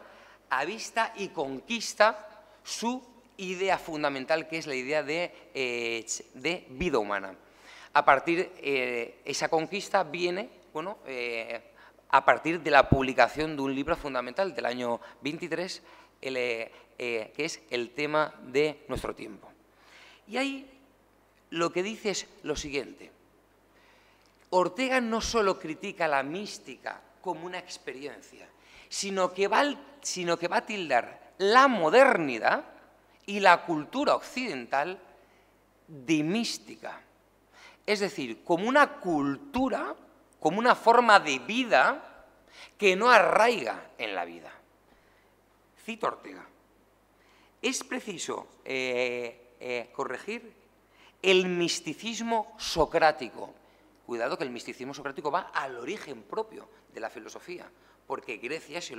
avista y conquista su idea fundamental, que es la idea de vida humana. A partir de esa conquista viene, a partir de la publicación de un libro fundamental del año 23, que es El tema de nuestro tiempo. Y ahí lo que dice es lo siguiente. Ortega no solo critica la mística como una experiencia, sino que va a tildar la modernidad y la cultura occidental de mística. Es decir, como una cultura, como una forma de vida que no arraiga en la vida. Cito Ortega. Es preciso corregir el misticismo socrático. Cuidado que el misticismo socrático va al origen propio de la filosofía, porque Grecia es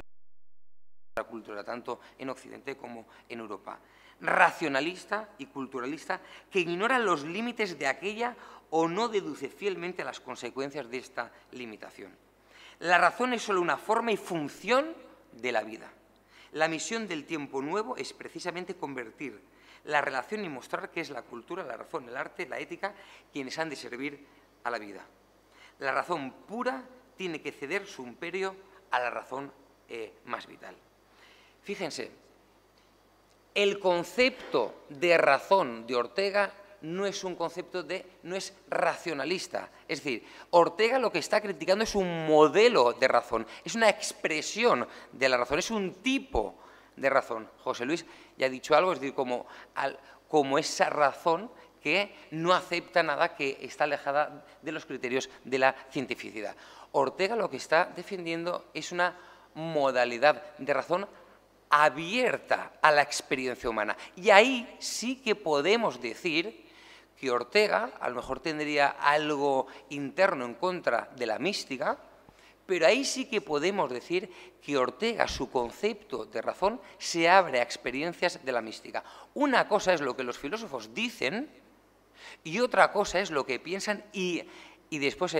la cultura tanto en Occidente como en Europa. Racionalista y culturalista que ignora los límites de aquella o no deduce fielmente las consecuencias de esta limitación. La razón es solo una forma y función de la vida. La misión del tiempo nuevo es precisamente convertir la relación y mostrar que es la cultura, la razón, el arte, la ética, quienes han de servir a la vida. La razón pura tiene que ceder su imperio a la razón más vital. Fíjense, el concepto de razón de Ortega no es un concepto no es racionalista. Es decir, Ortega lo que está criticando es un modelo de razón, es una expresión de la razón, es un tipo de razón. José Luis ya ha dicho algo, es decir, como esa razón que no acepta nada, que está alejada de los criterios de la cientificidad. Ortega lo que está defendiendo es una modalidad de razón abierta a la experiencia humana. Y ahí sí que podemos decir que Ortega a lo mejor tendría algo interno en contra de la mística, pero ahí sí que podemos decir que Ortega, su concepto de razón, se abre a experiencias de la mística. Una cosa es lo que los filósofos dicen y otra cosa es lo que piensan y después,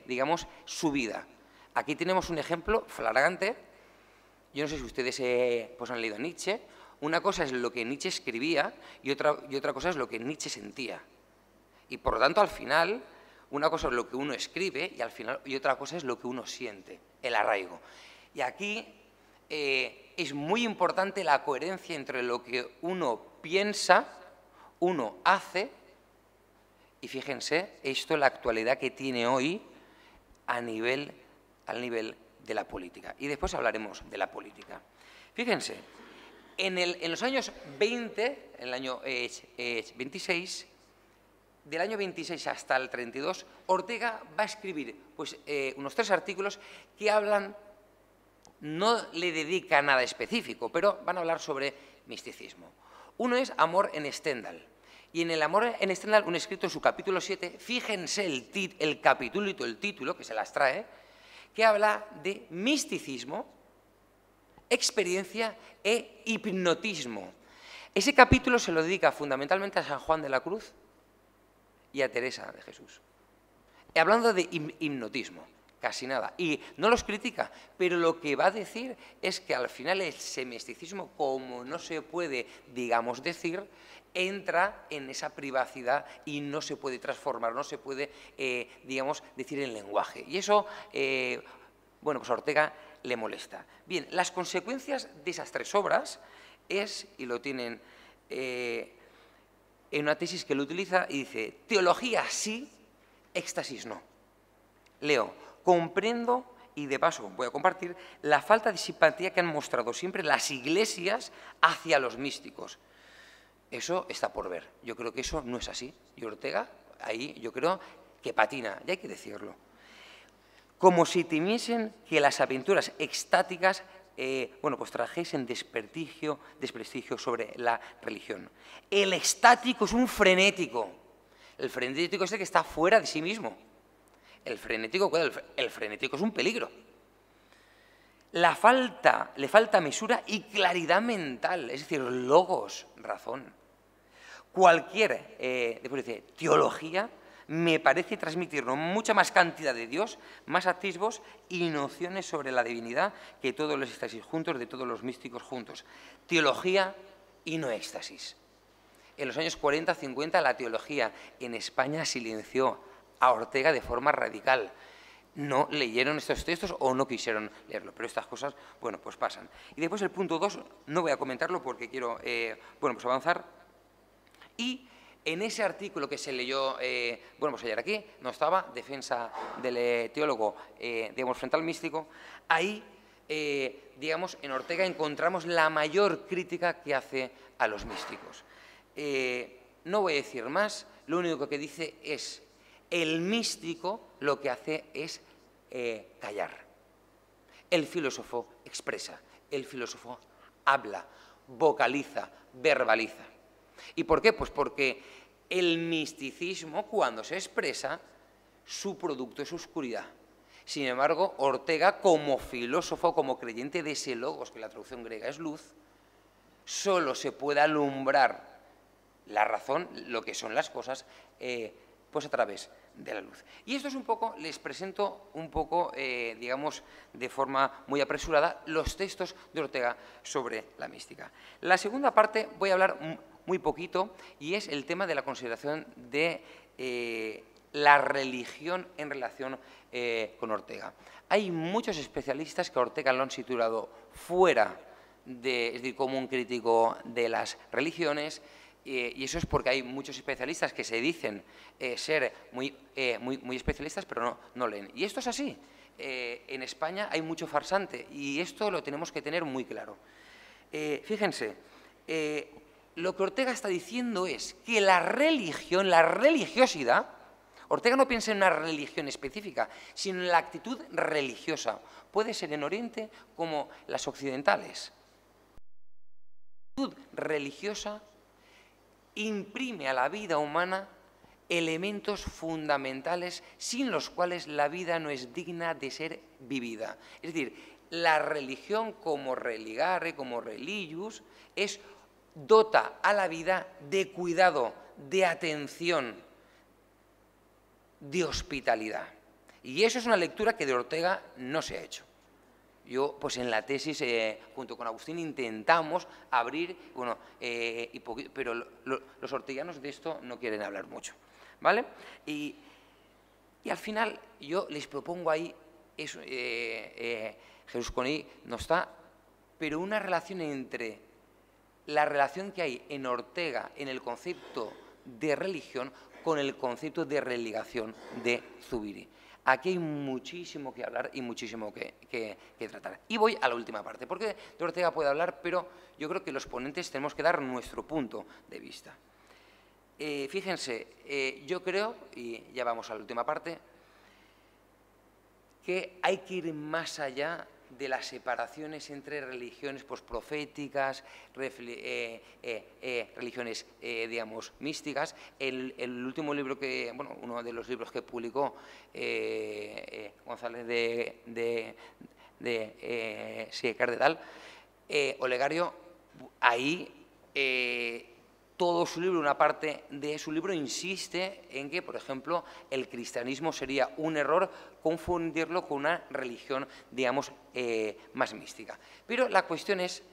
digamos, su vida. Aquí tenemos un ejemplo flagrante. Yo no sé si ustedes pues han leído a Nietzsche. Una cosa es lo que Nietzsche escribía y otra cosa es lo que Nietzsche sentía. Y por lo tanto, al final, una cosa es lo que uno escribe y otra cosa es lo que uno siente, el arraigo. Y aquí es muy importante la coherencia entre lo que uno piensa, uno hace, y fíjense, esto es la actualidad que tiene hoy al nivel de la política. Y después hablaremos de la política. Fíjense, en los años 20, en el año 26, del año 26 hasta el 32, Ortega va a escribir pues, unos 3 artículos que hablan, no le dedica nada específico, pero van a hablar sobre misticismo. Uno es Amor en Stendhal. Y en el Amor en Stendhal, un escrito en su capítulo 7, fíjense el capitulito, el título, que se las trae, que habla de misticismo, experiencia e hipnotismo. Ese capítulo se lo dedica fundamentalmente a San Juan de la Cruz y a Teresa de Jesús. Hablando de hipnotismo, casi nada. Y no los critica, pero lo que va a decir es que al final ese misticismo, como no se puede, digamos, decir, entra en esa privacidad y no se puede transformar, no se puede, digamos, decir en lenguaje. Y eso, bueno, pues a Ortega le molesta. Bien, las consecuencias de esas 3 obras es, y lo tienen en una tesis que lo utiliza, y dice, teología sí, éxtasis no. Leo, comprendo, y de paso voy a compartir, la falta de simpatía que han mostrado siempre las iglesias hacia los místicos. Eso está por ver. Yo creo que eso no es así. Y Ortega, ahí yo creo que patina, y hay que decirlo. Como si temiesen que las aventuras extáticas bueno, pues trajesen desprestigio sobre la religión. El extático es un frenético. El frenético es el que está fuera de sí mismo. El frenético es un peligro. Le falta mesura y claridad mental, es decir, logos, razón. Después dice, teología me parece transmitirnos mucha más cantidad de Dios, más atisbos y nociones sobre la divinidad que todos los éxtasis juntos, de todos los místicos juntos. Teología y no éxtasis. En los años 40, 50, la teología en España silenció a Ortega de forma radical. No leyeron estos textos o no quisieron leerlo, pero estas cosas, bueno, pues pasan. Y después el punto 2, no voy a comentarlo porque quiero, bueno, pues avanzar. Y en ese artículo que se leyó, bueno, pues ayer aquí, no estaba, defensa del teólogo, digamos, frente al místico, ahí, digamos, en Ortega encontramos la mayor crítica que hace a los místicos. No voy a decir más, lo único que dice es, el místico lo que hace es callar. El filósofo expresa, el filósofo habla, vocaliza, verbaliza. ¿Y por qué? Pues porque el misticismo, cuando se expresa, su producto es oscuridad. Sin embargo, Ortega, como filósofo, como creyente de ese logos, que la traducción griega es luz, solo se puede alumbrar la razón, lo que son las cosas, Pues a través de la luz. Y esto es un poco, les presento un poco, digamos, de forma muy apresurada, los textos de Ortega sobre la mística. La segunda parte voy a hablar muy poquito y es el tema de la consideración de la religión en relación con Ortega. Hay muchos especialistas que a Ortega lo han situado fuera es decir, como un crítico de las religiones, y eso es porque hay muchos especialistas que se dicen ser muy especialistas, pero no leen. Y esto es así. En España hay mucho farsante y esto lo tenemos que tener muy claro. Fíjense, lo que Ortega está diciendo es que la religión, la religiosidad, Ortega no piensa en una religión específica, sino en la actitud religiosa. Puede ser en Oriente como las occidentales. La actitud religiosa imprime a la vida humana elementos fundamentales sin los cuales la vida no es digna de ser vivida. Es decir, la religión como religare, como religius, dota a la vida de cuidado, de atención, de hospitalidad. Y eso es una lectura que de Ortega no se ha hecho. Yo, pues en la tesis, junto con Agustín, intentamos abrir, bueno, pero los orteguianos de esto no quieren hablar mucho, ¿vale? Y al final yo les propongo ahí, Jesús Conill no está, pero una relación entre la relación que hay en Ortega en el concepto de religión con el concepto de religación de Zubiri. Aquí hay muchísimo que hablar y muchísimo que tratar. Y voy a la última parte, porque de Ortega puede hablar, pero yo creo que los ponentes tenemos que dar nuestro punto de vista. Fíjense, yo creo, y ya vamos a la última parte, que hay que ir más allá de las separaciones entre religiones proféticas, religiones, digamos, místicas. El último libro bueno, uno de los libros que publicó González de Cardedal, Olegario, ahí todo su libro, una parte de su libro insiste en que, por ejemplo, el cristianismo sería un error confundirlo con una religión, digamos, más mística. Pero la cuestión es,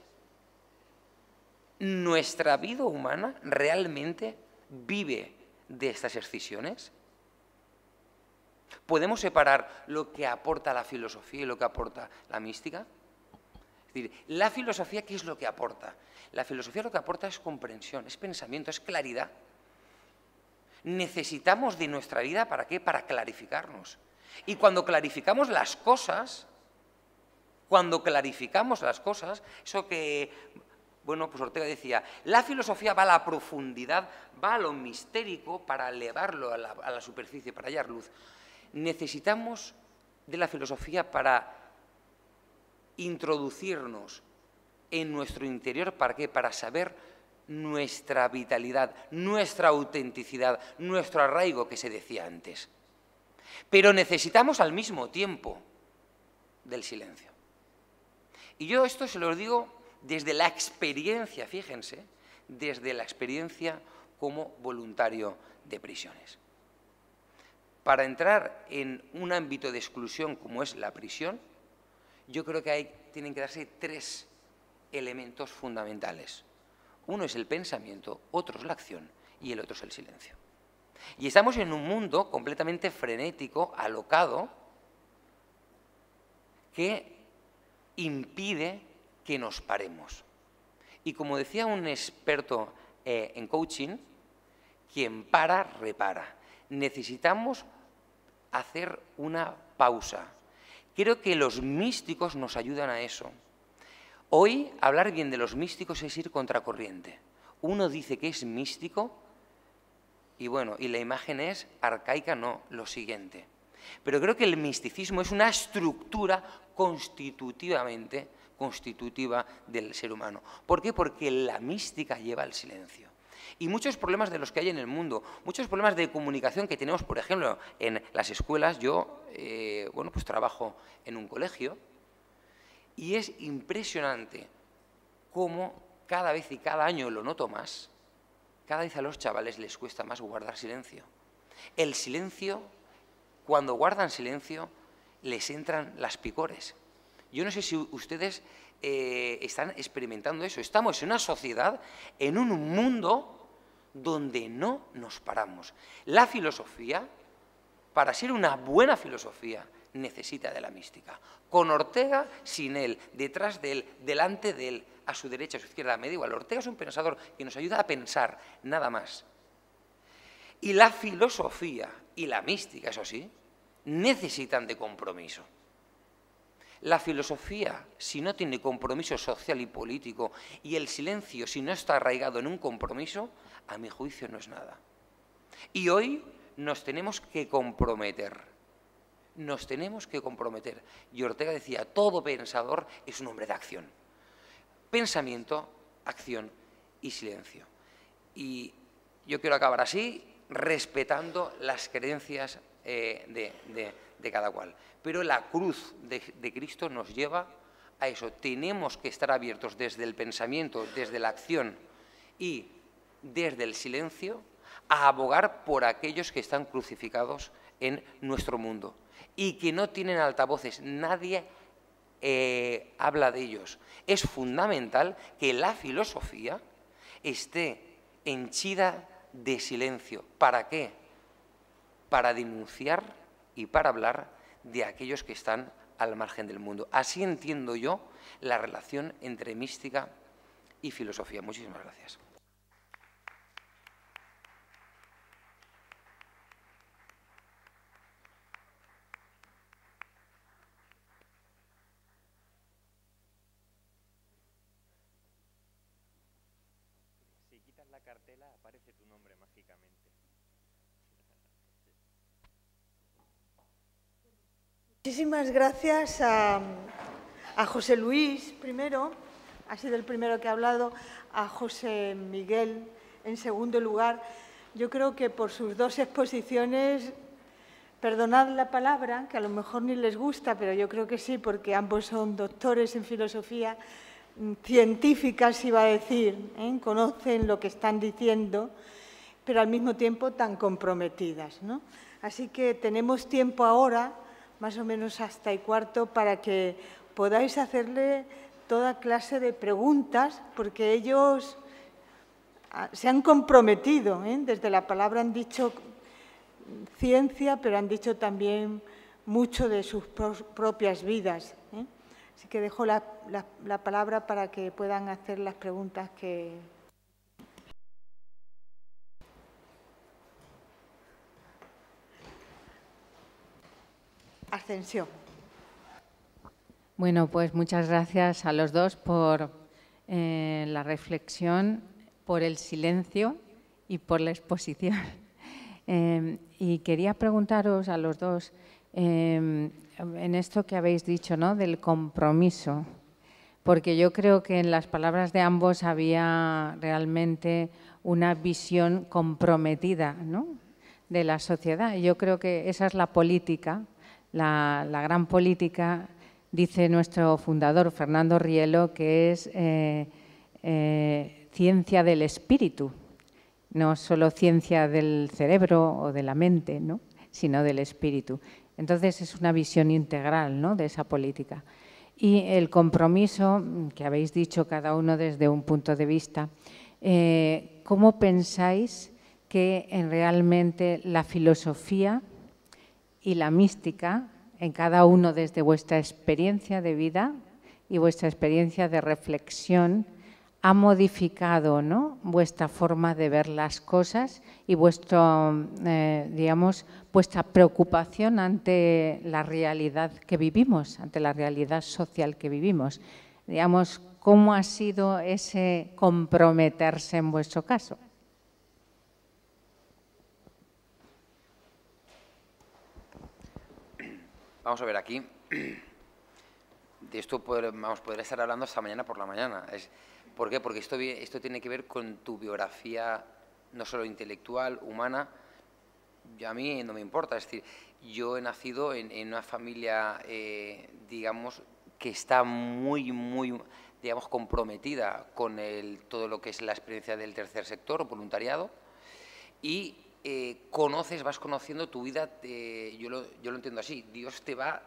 ¿nuestra vida humana realmente vive de estas excisiones? ¿Podemos separar lo que aporta la filosofía y lo que aporta la mística? Es decir, la filosofía, ¿qué es lo que aporta? La filosofía lo que aporta es comprensión, es pensamiento, es claridad. Necesitamos de nuestra vida, ¿para qué? Para clarificarnos. Y cuando clarificamos las cosas, eso que, bueno, pues Ortega decía, la filosofía va a la profundidad, va a lo mistérico para elevarlo a la superficie, para hallar luz. Necesitamos de la filosofía para introducirnos en nuestro interior, ¿para qué? Para saber nuestra vitalidad, nuestra autenticidad, nuestro arraigo que se decía antes. Pero necesitamos al mismo tiempo del silencio. Y yo esto se lo digo desde la experiencia, fíjense, desde la experiencia como voluntario de prisiones. Para entrar en un ámbito de exclusión como es la prisión, yo creo que tienen que darse tres elementos fundamentales. Uno es el pensamiento, otro es la acción y el otro es el silencio. Y estamos en un mundo completamente frenético, alocado, que impide que nos paremos. Y como decía un experto en coaching, quien para, repara. Necesitamos hacer una pausa. Creo que los místicos nos ayudan a eso. Hoy, hablar bien de los místicos es ir contracorriente. Uno dice que es místico y, bueno, y la imagen es arcaica, no, lo siguiente. Pero creo que el misticismo es una estructura constitutiva del ser humano. ¿Por qué? Porque la mística lleva al silencio. Y muchos problemas de los que hay en el mundo, muchos problemas de comunicación que tenemos, por ejemplo, en las escuelas. Yo, bueno, pues trabajo en un colegio y es impresionante cómo cada vez y cada año lo noto más, cada vez a los chavales les cuesta más guardar silencio. El silencio, cuando guardan silencio, les entran las picores. Yo no sé si ustedes están experimentando eso. Estamos en una sociedad, en un mundo donde no nos paramos. La filosofía, para ser una buena filosofía, necesita de la mística. Con Ortega, sin él, detrás de él, delante de él, a su derecha, a su izquierda, me da igual. Ortega es un pensador que nos ayuda a pensar, nada más. Y la filosofía y la mística, eso sí, necesitan de compromiso. La filosofía, si no tiene compromiso social y político, y el silencio, si no está arraigado en un compromiso, a mi juicio no es nada. Y hoy nos tenemos que comprometer. Nos tenemos que comprometer. Y Ortega decía, todo pensador es un hombre de acción. Pensamiento, acción y silencio. Y yo quiero acabar así, respetando las creencias de cada cual. Pero la cruz de Cristo nos lleva a eso. Tenemos que estar abiertos desde el pensamiento, desde la acción y desde el silencio a abogar por aquellos que están crucificados en nuestro mundo y que no tienen altavoces. Nadie habla de ellos. Es fundamental que la filosofía esté henchida de silencio. ¿Para qué? Para denunciar y para hablar de aquellos que están al margen del mundo. Así entiendo yo la relación entre mística y filosofía. Muchísimas gracias. Si quitas la cartela, aparece tu nombre mágicamente. Muchísimas gracias a José Luis, primero, ha sido el primero que ha hablado, a José Miguel, en segundo lugar. Yo creo que por sus dos exposiciones, perdonad la palabra, que a lo mejor ni les gusta, pero yo creo que sí, porque ambos son doctores en filosofía, científicas iba a decir, conocen lo que están diciendo, pero al mismo tiempo tan comprometidas, ¿no? Así que tenemos tiempo ahora, más o menos hasta y cuarto, para que podáis hacerle toda clase de preguntas, porque ellos se han comprometido, desde la palabra han dicho ciencia, pero han dicho también mucho de sus propias vidas. Así que dejo la palabra para que puedan hacer las preguntas que... Ascensión. Bueno, pues muchas gracias a los dos por la reflexión, por el silencio y por la exposición. Y quería preguntaros a los dos, en esto que habéis dicho, ¿no?, del compromiso, porque yo creo que en las palabras de ambos había realmente una visión comprometida, ¿no?, de la sociedad. Y yo creo que esa es la política. La gran política, dice nuestro fundador, Fernando Rielo, que es ciencia del espíritu, no solo ciencia del cerebro o de la mente, ¿no?, sino del espíritu. Entonces, es una visión integral, ¿no?, de esa política. Y el compromiso, que habéis dicho cada uno desde un punto de vista, ¿cómo pensáis que realmente la filosofía y la mística, en cada uno desde vuestra experiencia de vida y vuestra experiencia de reflexión, ha modificado, ¿no?, vuestra forma de ver las cosas y digamos, vuestra preocupación ante la realidad que vivimos, ante la realidad social que vivimos? Digamos, ¿cómo ha sido ese comprometerse en vuestro caso? Vamos a ver aquí. De esto vamos a poder estar hablando hasta mañana por la mañana. ¿Por qué? Porque esto tiene que ver con tu biografía, no solo intelectual, humana. A mí no me importa. Es decir, yo he nacido en una familia, digamos, que está muy, digamos, comprometida con todo lo que es la experiencia del tercer sector o voluntariado. Y conoces, vas conociendo tu vida, yo lo entiendo así, Dios te va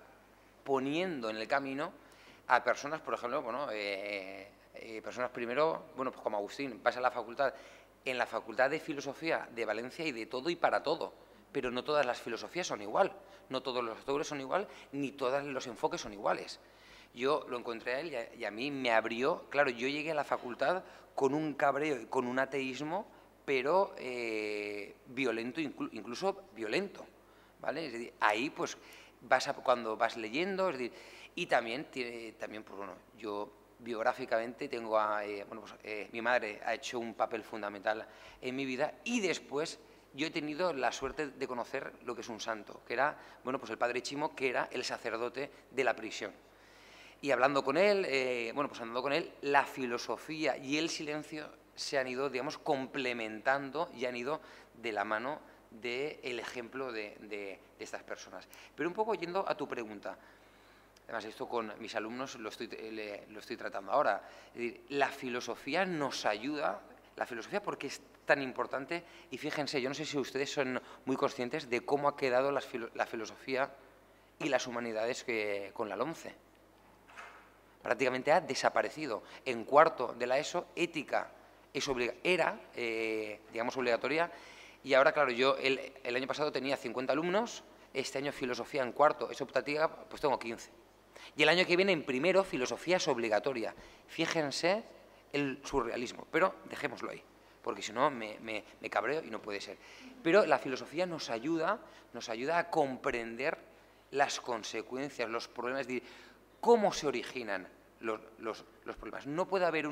poniendo en el camino a personas, por ejemplo, bueno, personas primero, bueno, pues como Agustín, vas a la facultad, en la Facultad de Filosofía de Valencia hay de todo y para todo, pero no todas las filosofías son igual, no todos los autores son igual, ni todos los enfoques son iguales. Yo lo encontré a él y a mí me abrió, claro, yo llegué a la facultad con un cabreo y con un ateísmo, pero violento, incluso violento, ¿vale? Es decir, ahí pues cuando vas leyendo, es decir, y también pues bueno, yo biográficamente tengo mi madre ha hecho un papel fundamental en mi vida y después yo he tenido la suerte de conocer lo que es un santo, que era, bueno, pues el padre Chimo, que era el sacerdote de la prisión. Y hablando con él, la filosofía y el silencio se han ido, digamos, complementando y han ido de la mano del ejemplo de estas personas. Pero un poco yendo a tu pregunta, además esto con mis alumnos lo estoy tratando ahora, es decir, la filosofía nos ayuda, la filosofía porque es tan importante, y fíjense, yo no sé si ustedes son muy conscientes de cómo ha quedado la filosofía y las humanidades con la LOMCE. Prácticamente ha desaparecido. En cuarto de la ESO, ética era, digamos, obligatoria, y ahora, claro, yo el año pasado tenía 50 alumnos, este año filosofía en cuarto es optativa, pues tengo 15. Y el año que viene en primero filosofía es obligatoria. Fíjense el surrealismo, pero dejémoslo ahí, porque si no me cabreo y no puede ser. Pero la filosofía nos ayuda a comprender las consecuencias, los problemas, es decir, cómo se originan los problemas. No puede haber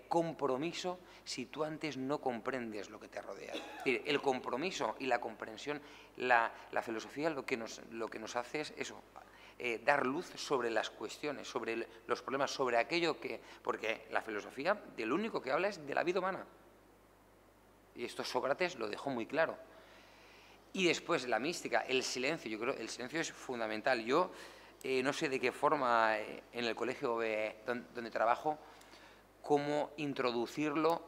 compromiso si tú antes no comprendes lo que te rodea. Es decir, el compromiso y la comprensión, la filosofía lo que nos hace es eso, dar luz sobre las cuestiones, sobre los problemas, sobre aquello que... Porque la filosofía de lo único que habla es de la vida humana. Y esto Sócrates lo dejó muy claro. Y después la mística, el silencio, yo creo que el silencio es fundamental. Yo no sé de qué forma en el colegio donde trabajo, cómo introducirlo,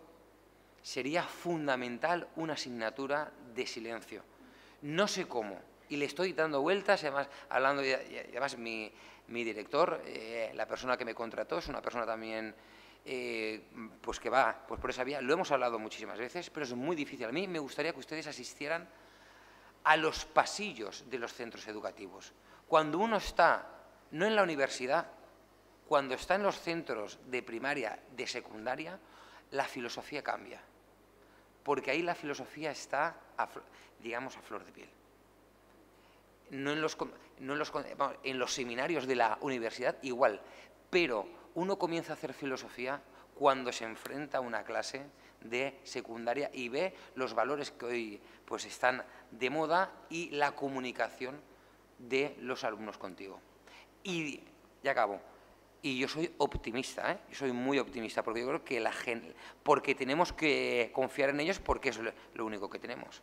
sería fundamental una asignatura de silencio. No sé cómo, y le estoy dando vueltas, y además, además mi director, la persona que me contrató, es una persona también pues que va pues por esa vía. Lo hemos hablado muchísimas veces, pero es muy difícil. A mí me gustaría que ustedes asistieran a los pasillos de los centros educativos. Cuando uno está, no en la universidad, cuando está en los centros de primaria, de secundaria, la filosofía cambia. Porque ahí la filosofía está, digamos, a flor de piel. No en los seminarios de la universidad igual, pero uno comienza a hacer filosofía cuando se enfrenta a una clase de secundaria y ve los valores que hoy pues están de moda y la comunicación de los alumnos contigo. Y ya acabo. Y yo soy optimista, yo soy muy optimista, porque yo creo que la gente, porque tenemos que confiar en ellos, porque es lo único que tenemos.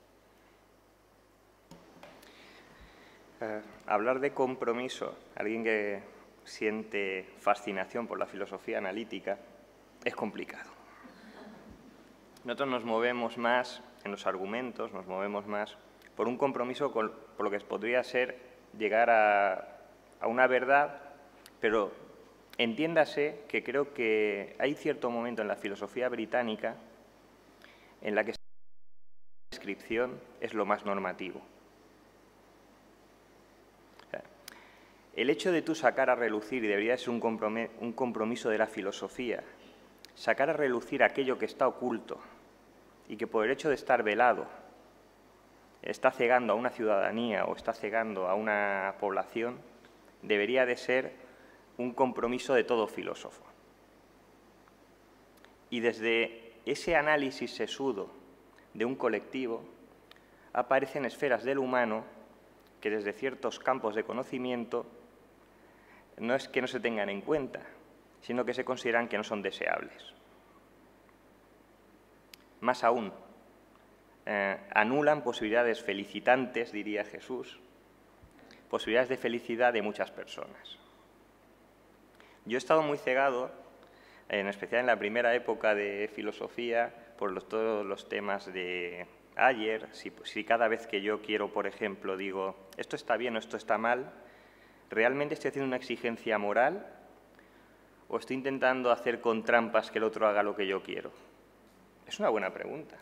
Hablar de compromiso, alguien que siente fascinación por la filosofía analítica, es complicado. Nosotros nos movemos más en los argumentos, nos movemos más por un compromiso por lo que podría ser llegar a una verdad, pero entiéndase que creo que hay cierto momento en la filosofía británica en la que la descripción es lo más normativo. El hecho de tú sacar a relucir, y debería ser un compromiso de la filosofía, sacar a relucir aquello que está oculto y que por el hecho de estar velado está cegando a una ciudadanía o está cegando a una población, debería de ser un compromiso de todo filósofo. Y desde ese análisis sesudo de un colectivo aparecen esferas del humano que desde ciertos campos de conocimiento no es que no se tengan en cuenta, sino que se consideran que no son deseables. Más aún, anulan posibilidades felicitantes, diría Jesús, posibilidades de felicidad de muchas personas. Yo he estado muy cegado, en especial en la primera época de filosofía, por todos los temas de ayer, si cada vez que yo quiero, por ejemplo, digo, esto está bien o esto está mal, ¿realmente estoy haciendo una exigencia moral o estoy intentando hacer con trampas que el otro haga lo que yo quiero? Es una buena pregunta.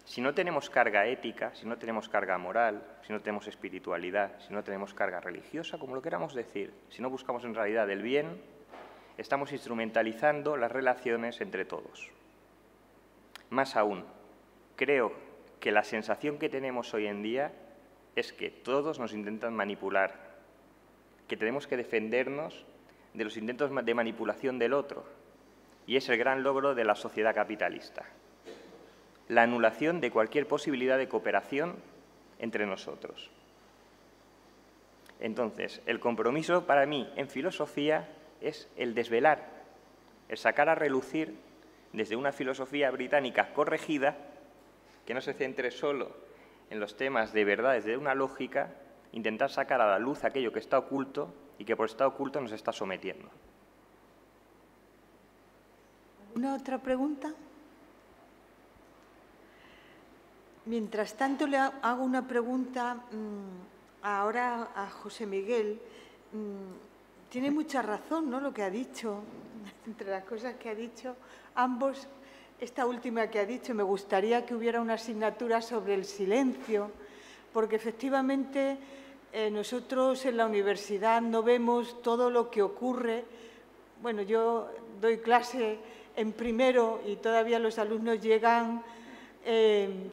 Si no tenemos carga ética, si no tenemos carga moral, si no tenemos espiritualidad, si no tenemos carga religiosa, como lo queramos decir, si no buscamos en realidad el bien, estamos instrumentalizando las relaciones entre todos. Más aún, creo que la sensación que tenemos hoy en día es que todos nos intentan manipular, que tenemos que defendernos de los intentos de manipulación del otro, y es el gran logro de la sociedad capitalista. La anulación de cualquier posibilidad de cooperación entre nosotros. Entonces, el compromiso para mí en filosofía es el desvelar, el sacar a relucir desde una filosofía británica corregida, que no se centre solo en los temas de verdades de una lógica, intentar sacar a la luz aquello que está oculto y que por estar oculto nos está sometiendo. ¿Una otra pregunta? Mientras tanto, le hago una pregunta ahora a José Miguel. Tiene mucha razón, ¿no?, lo que ha dicho. Entre las cosas que ha dicho, ambos, esta última que ha dicho, me gustaría que hubiera una asignatura sobre el silencio, porque efectivamente nosotros en la universidad no vemos todo lo que ocurre. Bueno, yo doy clase en primero y todavía los alumnos llegan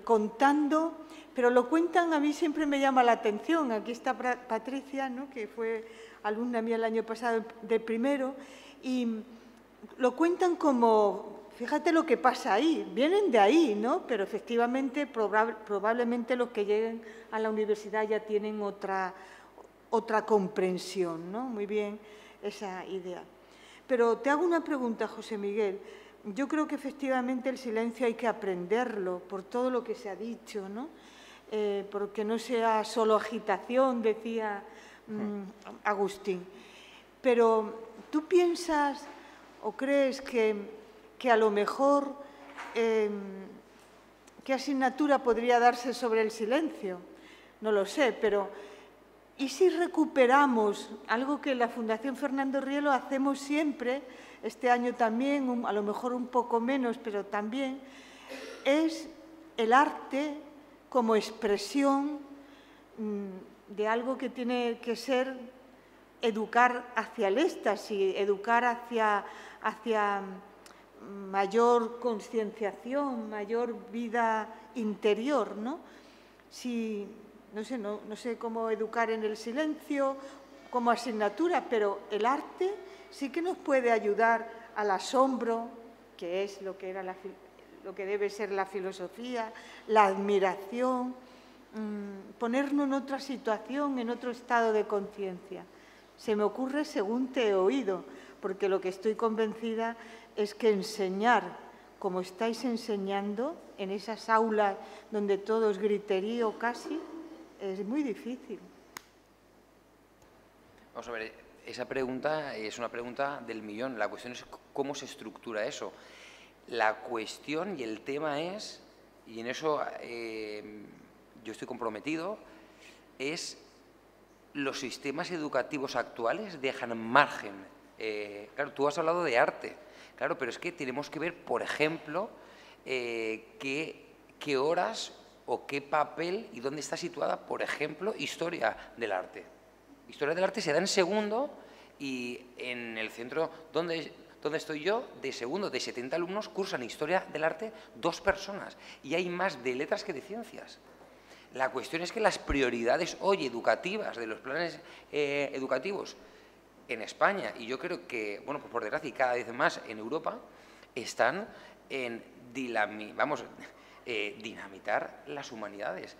contando, pero lo cuentan, a mí siempre me llama la atención. Aquí está Patricia, ¿no?, que fue alumna mía el año pasado de primero, y lo cuentan como, fíjate lo que pasa ahí, vienen de ahí, ¿no?, pero efectivamente probablemente los que lleguen a la universidad ya tienen otra comprensión, ¿no? Muy bien esa idea. Pero te hago una pregunta, José Miguel. Yo creo que efectivamente el silencio hay que aprenderlo por todo lo que se ha dicho, ¿no? Porque no sea solo agitación, decía Agustín. Pero ¿tú piensas o crees que a lo mejor qué asignatura podría darse sobre el silencio? No lo sé, pero ¿y si recuperamos algo que en la Fundación Fernando Rielo hacemos siempre? Este año también, a lo mejor un poco menos, pero también, es el arte como expresión de algo que tiene que ser educar hacia el éxtasis, educar hacia mayor concienciación, mayor vida interior, ¿no? No sé cómo educar en el silencio como asignatura, pero el arte sí que nos puede ayudar al asombro, que es lo que debe ser la filosofía, la admiración, ponernos en otra situación, en otro estado de conciencia. Se me ocurre según te he oído, porque lo que estoy convencida es que enseñar, como estáis enseñando, en esas aulas donde todo es griterío casi, es muy difícil. Vamos a ver. Esa pregunta es una pregunta del millón. La cuestión es cómo se estructura eso. La cuestión y el tema es, y en eso yo estoy comprometido, es los sistemas educativos actuales dejan margen. Claro, tú has hablado de arte, claro, pero es que tenemos que ver, por ejemplo, qué horas o qué papel y dónde está situada, por ejemplo, historia del arte. Historia del arte se da en segundo y en el centro donde estoy yo, de segundo, de 70 alumnos, cursan Historia del Arte 2 personas y hay más de letras que de ciencias. La cuestión es que las prioridades hoy educativas de los planes educativos en España, y yo creo que, bueno, pues por desgracia y cada vez más en Europa, están en dinamitar las humanidades.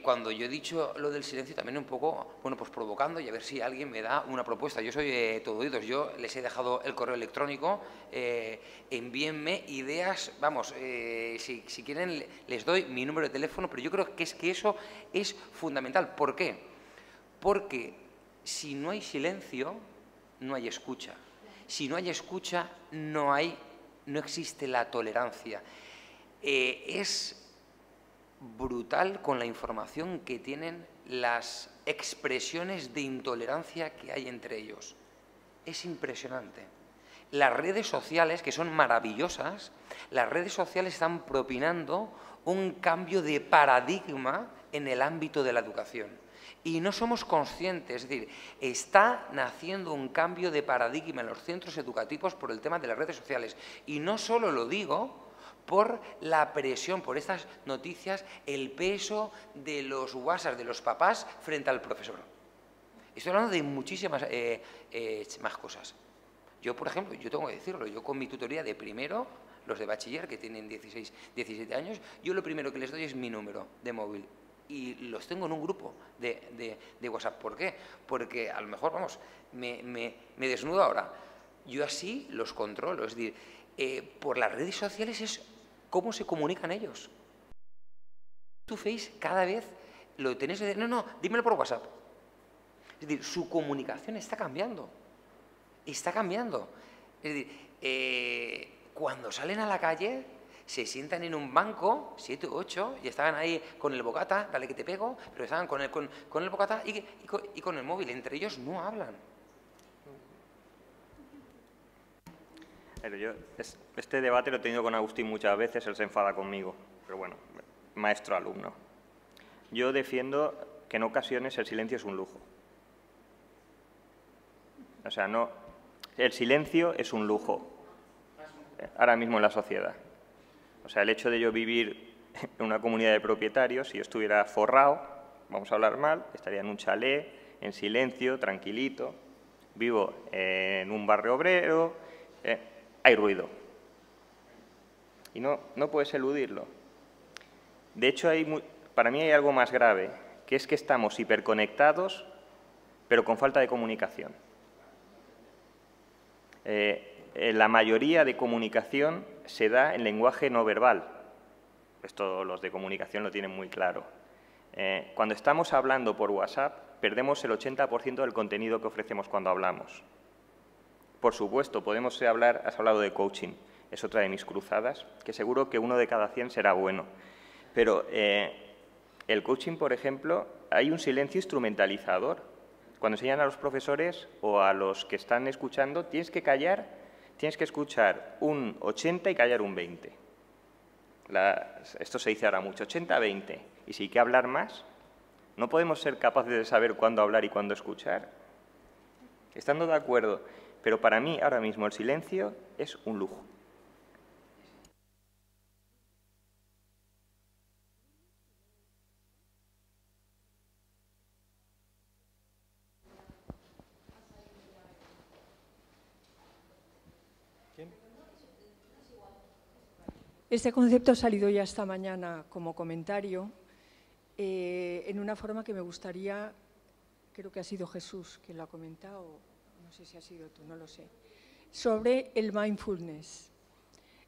Cuando yo he dicho lo del silencio, también un poco, bueno, pues provocando y a ver si alguien me da una propuesta. Yo soy todo oídos, yo les he dejado el correo electrónico, envíenme ideas, vamos, si quieren les doy mi número de teléfono, pero yo creo que eso es fundamental. ¿Por qué? Porque si no hay silencio, no hay escucha. Si no hay escucha, no hay no existe la tolerancia. Es brutal con la información que tienen las expresiones de intolerancia que hay entre ellos. Es impresionante. Las redes sociales, que son maravillosas, las redes sociales están propinando un cambio de paradigma en el ámbito de la educación. Y no somos conscientes, es decir, está naciendo un cambio de paradigma en los centros educativos por el tema de las redes sociales. Y no solo lo digo por la presión, por estas noticias, el peso de los WhatsApp de los papás frente al profesor. Estoy hablando de muchísimas más cosas. Yo, por ejemplo, yo tengo que decirlo, yo con mi tutoría de primero, los de bachiller que tienen 16, 17 años, yo lo primero que les doy es mi número de móvil. Y los tengo en un grupo de WhatsApp. ¿Por qué? Porque a lo mejor, vamos, me desnudo ahora. Yo así los controlo. Es decir, por las redes sociales es cómo se comunican ellos. Tu Face cada vez lo tenés de decir, no, dímelo por WhatsApp. Es decir, su comunicación está cambiando. Está cambiando. Es decir, cuando salen a la calle, se sientan en un banco, 7 u 8, y estaban ahí con el bocata, dale que te pego, pero estaban con el bocata y con el móvil. Entre ellos no hablan. Pero yo este debate lo he tenido con Agustín muchas veces, él se enfada conmigo, pero bueno, maestro-alumno. Yo defiendo que en ocasiones el silencio es un lujo. O sea, no, el silencio es un lujo ahora mismo en la sociedad. O sea, el hecho de yo vivir en una comunidad de propietarios, si yo estuviera forrado, vamos a hablar mal, estaría en un chalet, en silencio, tranquilito, vivo en un barrio obrero, hay ruido. Y no puedes eludirlo. De hecho, para mí hay algo más grave, que es que estamos hiperconectados, pero con falta de comunicación. La mayoría de comunicación se da en lenguaje no verbal. Esto los de comunicación lo tienen muy claro. Cuando estamos hablando por WhatsApp, perdemos el 80% del contenido que ofrecemos cuando hablamos. Por supuesto, podemos hablar, has hablado de coaching, es otra de mis cruzadas, que seguro que 1 de cada 100 será bueno. Pero el coaching, por ejemplo, hay un silencio instrumentalizador. Cuando enseñan a los profesores o a los que están escuchando, tienes que callar. Tienes que escuchar un 80 y callar un 20. Esto se dice ahora mucho, 80-20. Y si hay que hablar más, no podemos ser capaces de saber cuándo hablar y cuándo escuchar. Estando de acuerdo, pero para mí ahora mismo el silencio es un lujo. Este concepto ha salido ya esta mañana como comentario en una forma que me gustaría, creo que ha sido Jesús quien lo ha comentado, no sé si ha sido tú, no lo sé, sobre el mindfulness.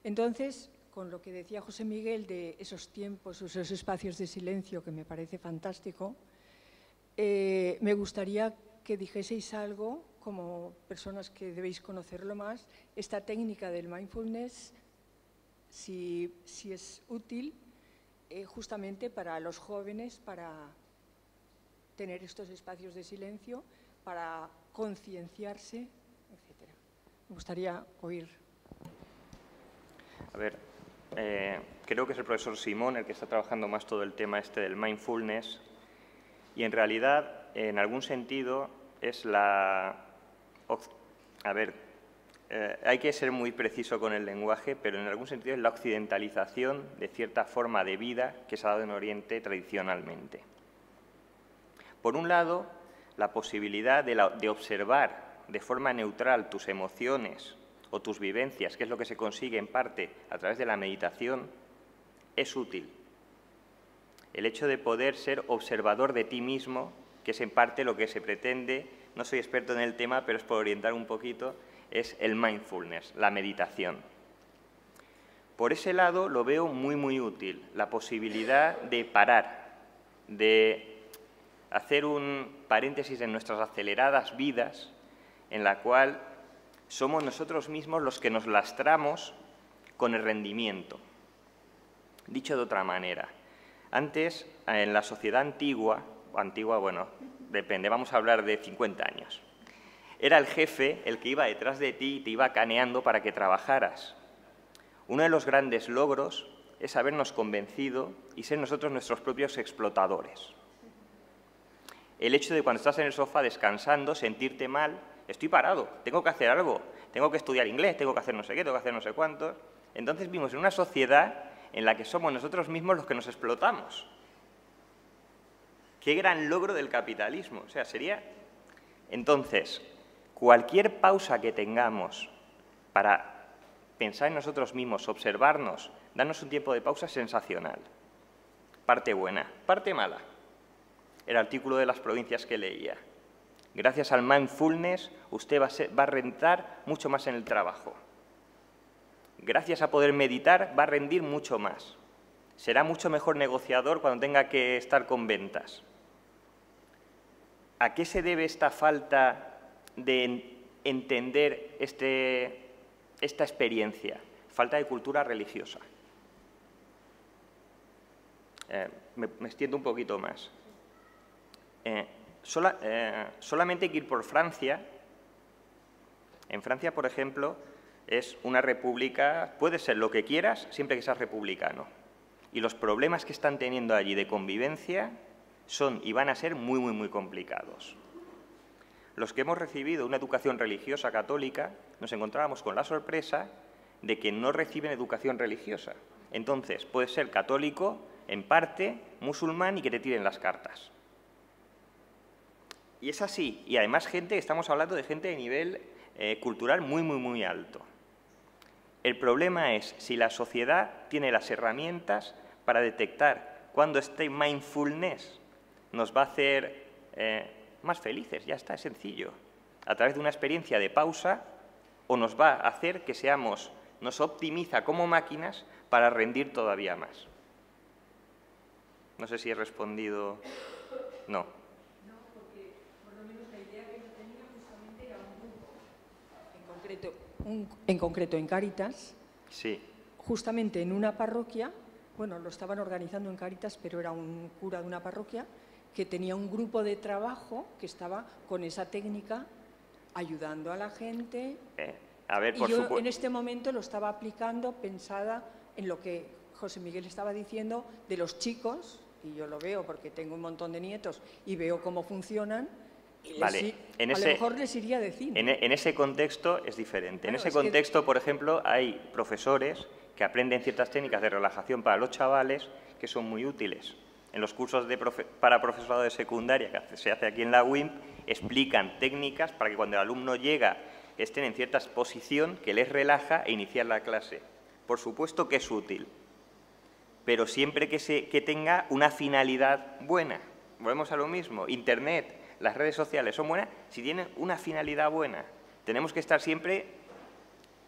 Entonces, con lo que decía José Miguel de esos tiempos, esos espacios de silencio, que me parece fantástico, me gustaría que dijeseis algo, como personas que debéis conocerlo más, esta técnica del mindfulness, si es útil justamente para los jóvenes, para tener estos espacios de silencio, para concienciarse, etc. Me gustaría oír. A ver, creo que es el profesor Simón el que está trabajando más todo el tema este del mindfulness y en realidad, en algún sentido, es la... A ver, hay que ser muy preciso con el lenguaje, pero en algún sentido es la occidentalización de cierta forma de vida que se ha dado en Oriente tradicionalmente. Por un lado, la posibilidad de observar de forma neutral tus emociones o tus vivencias, que es lo que se consigue en parte a través de la meditación, es útil. El hecho de poder ser observador de ti mismo, que es en parte lo que se pretende, no soy experto en el tema, pero es por orientar un poquito, es el mindfulness, la meditación. Por ese lado lo veo muy, muy útil, la posibilidad de parar, de hacer un paréntesis en nuestras aceleradas vidas, en la cual somos nosotros mismos los que nos lastramos con el rendimiento. Dicho de otra manera, antes, en la sociedad antigua, bueno, depende, vamos a hablar de 50 años, era el jefe el que iba detrás de ti y te iba caneando para que trabajaras. Uno de los grandes logros es habernos convencido y ser nosotros nuestros propios explotadores. El hecho de cuando estás en el sofá descansando, sentirte mal, estoy parado, tengo que hacer algo, tengo que estudiar inglés, tengo que hacer no sé qué, tengo que hacer no sé cuántos. Entonces vivimos en una sociedad en la que somos nosotros mismos los que nos explotamos. ¡Qué gran logro del capitalismo! O sea, sería... Entonces, cualquier pausa que tengamos para pensar en nosotros mismos, observarnos, darnos un tiempo de pausa es sensacional. Parte buena. Parte mala. El artículo de las provincias que leía. Gracias al mindfulness, usted va a rentar mucho más en el trabajo. Gracias a poder meditar, va a rendir mucho más. Será mucho mejor negociador cuando tenga que estar con ventas. ¿A qué se debe esta falta de entender esta experiencia? Falta de cultura religiosa. Me extiendo un poquito más. Solamente hay que ir por Francia. En Francia, por ejemplo, es una república, puede ser lo que quieras, siempre que seas republicano. Y los problemas que están teniendo allí de convivencia son y van a ser muy, muy, muy complicados. Los que hemos recibido una educación religiosa católica nos encontrábamos con la sorpresa de que no reciben educación religiosa. Entonces, puedes ser católico, en parte, musulmán y que te tiren las cartas. Y es así. Y además estamos hablando de gente de nivel cultural muy, muy, muy alto. El problema es si la sociedad tiene las herramientas para detectar cuando este mindfulness nos va a hacer más felices. Ya está, es sencillo. A través de una experiencia de pausa o nos va a hacer que nos optimiza como máquinas para rendir todavía más. No sé si he respondido. No. En concreto en Cáritas, sí. Justamente en una parroquia, bueno, lo estaban organizando en Cáritas, pero era un cura de una parroquia que tenía un grupo de trabajo que estaba con esa técnica ayudando a la gente. Yo en este momento lo estaba aplicando pensada en lo que José Miguel estaba diciendo de los chicos, y yo lo veo porque tengo un montón de nietos y veo cómo funcionan. Vale, a lo mejor les iría a decir. En ese contexto es diferente. Claro, en ese contexto, por ejemplo, hay profesores que aprenden ciertas técnicas de relajación para los chavales que son muy útiles. En los cursos para profesorado de secundaria que se hace aquí en la UIMP, explican técnicas para que cuando el alumno llega estén en cierta posición que les relaja e iniciar la clase. Por supuesto que es útil, pero siempre que tenga una finalidad buena. Volvemos a lo mismo. Internet, las redes sociales son buenas si tienen una finalidad buena. Tenemos que estar siempre,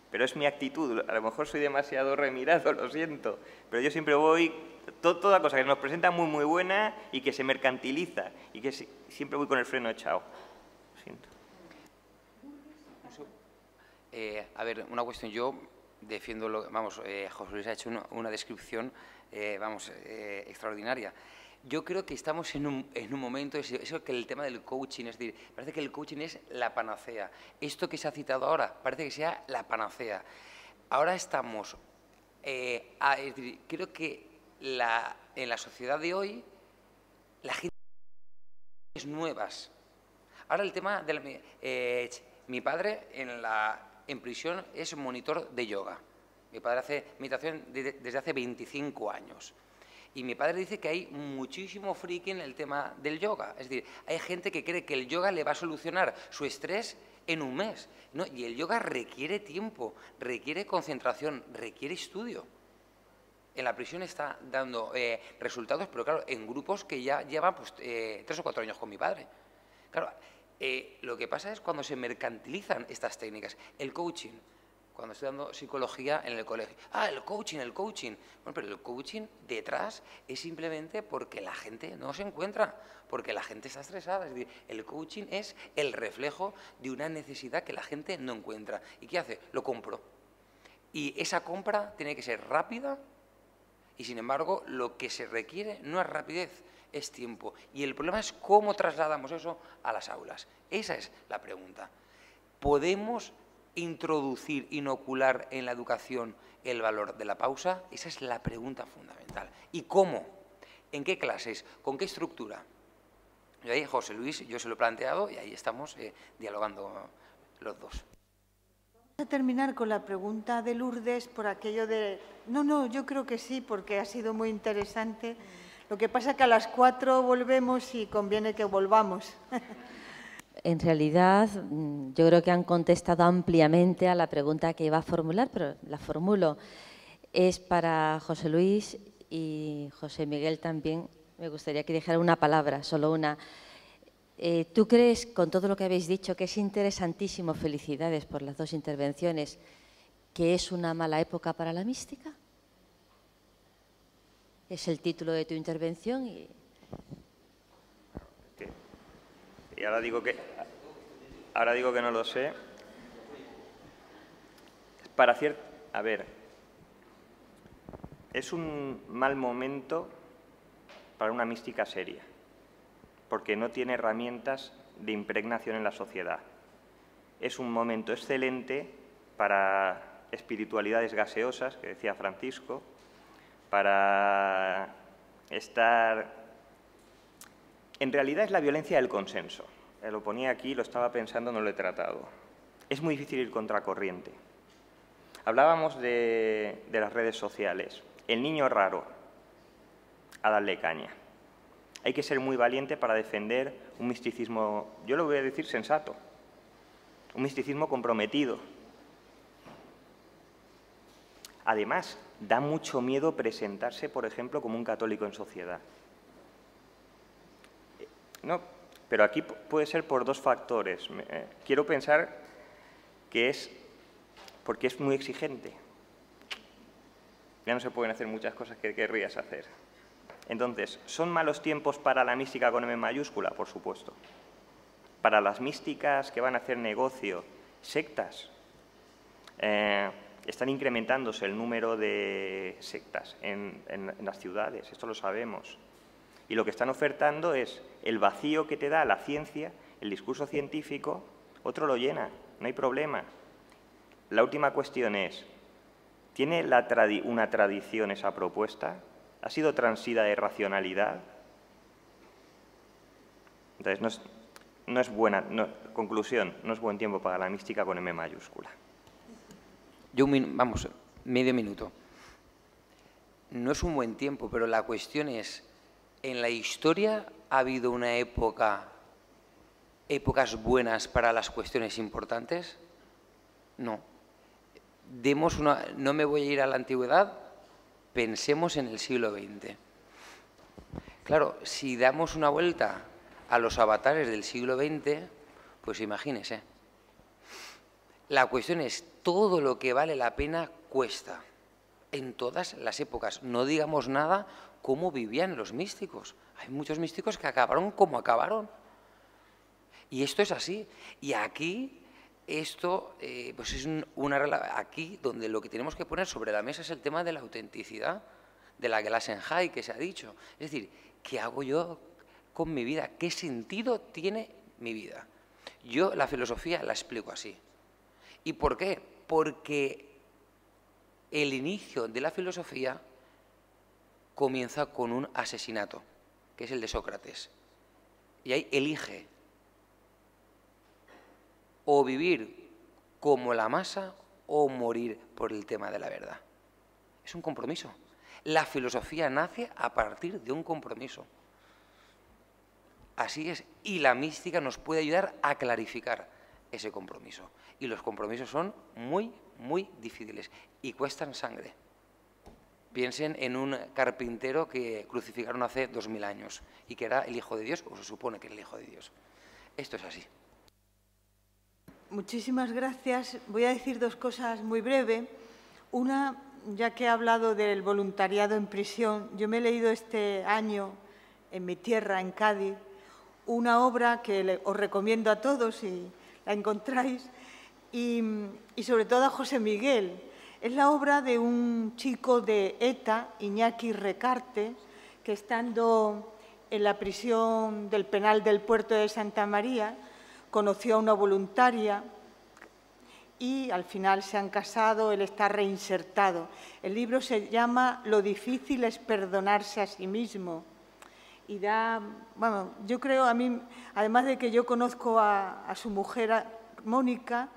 pero es mi actitud, a lo mejor soy demasiado remirado, lo siento, pero yo siempre voy, toda cosa que nos presenta muy, muy buena y que se mercantiliza y que siempre voy con el freno echado. Lo siento. A ver, una cuestión, yo defiendo, José Luis ha hecho una descripción, extraordinaria. Yo creo que estamos en un momento, eso que el tema del coaching, es decir, parece que el coaching es la panacea. Esto que se ha citado ahora, parece que sea la panacea. Ahora estamos, es decir, creo que en la sociedad de hoy, la gente es nuevas. Ahora el tema de mi padre en prisión es monitor de yoga. Mi padre hace meditación desde hace 25 años. Y mi padre dice que hay muchísimo friki en el tema del yoga. Es decir, hay gente que cree que el yoga le va a solucionar su estrés en un mes. No, y el yoga requiere tiempo, requiere concentración, requiere estudio. En la prisión está dando resultados, pero claro, en grupos que ya llevan 3 o 4 años con mi padre. Claro, lo que pasa es cuando se mercantilizan estas técnicas. El coaching. Cuando estoy dando psicología en el colegio. El coaching. Bueno, pero el coaching detrás es simplemente porque la gente no se encuentra, porque la gente está estresada. Es decir, el coaching es el reflejo de una necesidad que la gente no encuentra. ¿Y qué hace? Lo compro. Y esa compra tiene que ser rápida y, sin embargo, lo que se requiere no es rapidez, es tiempo. Y el problema es cómo trasladamos eso a las aulas. Esa es la pregunta. ¿Podemos introducir, inocular en la educación el valor de la pausa? Esa es la pregunta fundamental. ¿Y cómo? ¿En qué clases? ¿Con qué estructura? Y ahí, José Luis, yo se lo he planteado y ahí estamos dialogando los dos. Vamos a terminar con la pregunta de Lourdes por aquello de... No, yo creo que sí, porque ha sido muy interesante. Lo que pasa es que a las 4 volvemos y conviene que volvamos. En realidad, yo creo que han contestado ampliamente a la pregunta que iba a formular, pero la formulo. Es para José Luis y José Miguel también. Me gustaría que dijera una palabra, solo una. ¿Tú crees, con todo lo que habéis dicho, que es interesantísimo, felicidades por las dos intervenciones, que es una mala época para la mística? Es el título de tu intervención y ahora digo que no lo sé. A ver, es un mal momento para una mística seria, porque no tiene herramientas de impregnación en la sociedad. Es un momento excelente para espiritualidades gaseosas, que decía Francisco, para estar... En realidad es la violencia del consenso. Lo ponía aquí, lo estaba pensando, no lo he tratado. Es muy difícil ir contracorriente. Hablábamos de las redes sociales. El niño raro, a darle caña. Hay que ser muy valiente para defender un misticismo, yo lo voy a decir sensato, un misticismo comprometido. Además, da mucho miedo presentarse, por ejemplo, como un católico en sociedad. No, pero aquí puede ser por dos factores. Quiero pensar que es porque es muy exigente. Ya no se pueden hacer muchas cosas que querrías hacer. Entonces, ¿son malos tiempos para la mística con M mayúscula? Por supuesto. Para las místicas que van a hacer negocio, sectas, están incrementándose el número de sectas en las ciudades, esto lo sabemos. Y lo que están ofertando es el vacío que te da la ciencia, el discurso científico, otro lo llena, no hay problema. La última cuestión es, ¿tiene una tradición esa propuesta? ¿Ha sido transida de racionalidad? Entonces, no es buena, conclusión, no es buen tiempo para la mística con M mayúscula. Yo, vamos, medio minuto. No es un buen tiempo, pero la cuestión es, ¿en la historia ha habido una épocas buenas para las cuestiones importantes? No. No me voy a ir a la antigüedad, pensemos en el siglo XX. Claro, si damos una vuelta a los avatares del siglo XX, pues imagínese. La cuestión es, todo lo que vale la pena cuesta, en todas las épocas. No digamos nada cómo vivían los místicos. Hay muchos místicos que acabaron como acabaron. Y esto es así. Y aquí, esto pues es aquí donde lo que tenemos que poner sobre la mesa es el tema de la autenticidad, de la Gelassenheit que se ha dicho. Es decir, ¿qué hago yo con mi vida? ¿Qué sentido tiene mi vida? Yo la filosofía la explico así. ¿Y por qué? Porque el inicio de la filosofía comienza con un asesinato, que es el de Sócrates. Y ahí elige o vivir como la masa o morir por el tema de la verdad. Es un compromiso. La filosofía nace a partir de un compromiso. Así es. Y la mística nos puede ayudar a clarificar ese compromiso. Y los compromisos son muy, muy difíciles y cuestan sangre. Piensen en un carpintero que crucificaron hace 2000 años y que era el Hijo de Dios, o se supone que era el Hijo de Dios. Esto es así. Muchísimas gracias. Voy a decir dos cosas muy breve. Una, ya que he hablado del voluntariado en prisión, yo me he leído este año en mi tierra, en Cádiz, una obra que os recomiendo a todos si la encontráis, y sobre todo a José Miguel. Es la obra de un chico de ETA, Iñaki Recarte, que estando en la prisión del penal del puerto de Santa María, conoció a una voluntaria y al final se han casado, él está reinsertado. El libro se llama Lo difícil es perdonarse a sí mismo. Y bueno, yo creo, a mí, además de que yo conozco a su mujer, Mónica,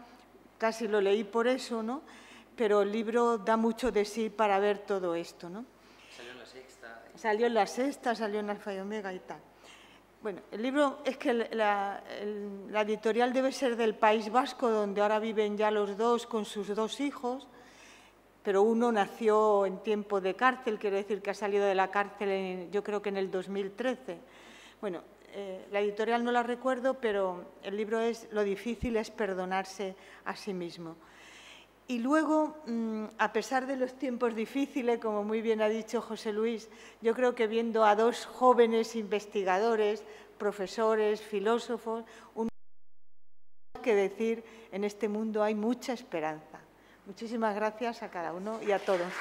casi lo leí por eso, ¿no? Pero el libro da mucho de sí para ver todo esto, ¿no? Salió en La Sexta. Salió en La Sexta, salió en Alfa y Omega y tal. Bueno, el libro es que la editorial debe ser del País Vasco, donde ahora viven ya los dos con sus 2 hijos, pero uno nació en tiempo de cárcel, quiero decir que ha salido de la cárcel yo creo que en el 2013. Bueno, la editorial no la recuerdo, pero el libro es Lo difícil es perdonarse a sí mismo. Y luego, a pesar de los tiempos difíciles, como muy bien ha dicho José Luis, yo creo que viendo a 2 jóvenes investigadores, profesores, filósofos, que decir, en este mundo hay mucha esperanza. Muchísimas gracias a cada uno y a todos.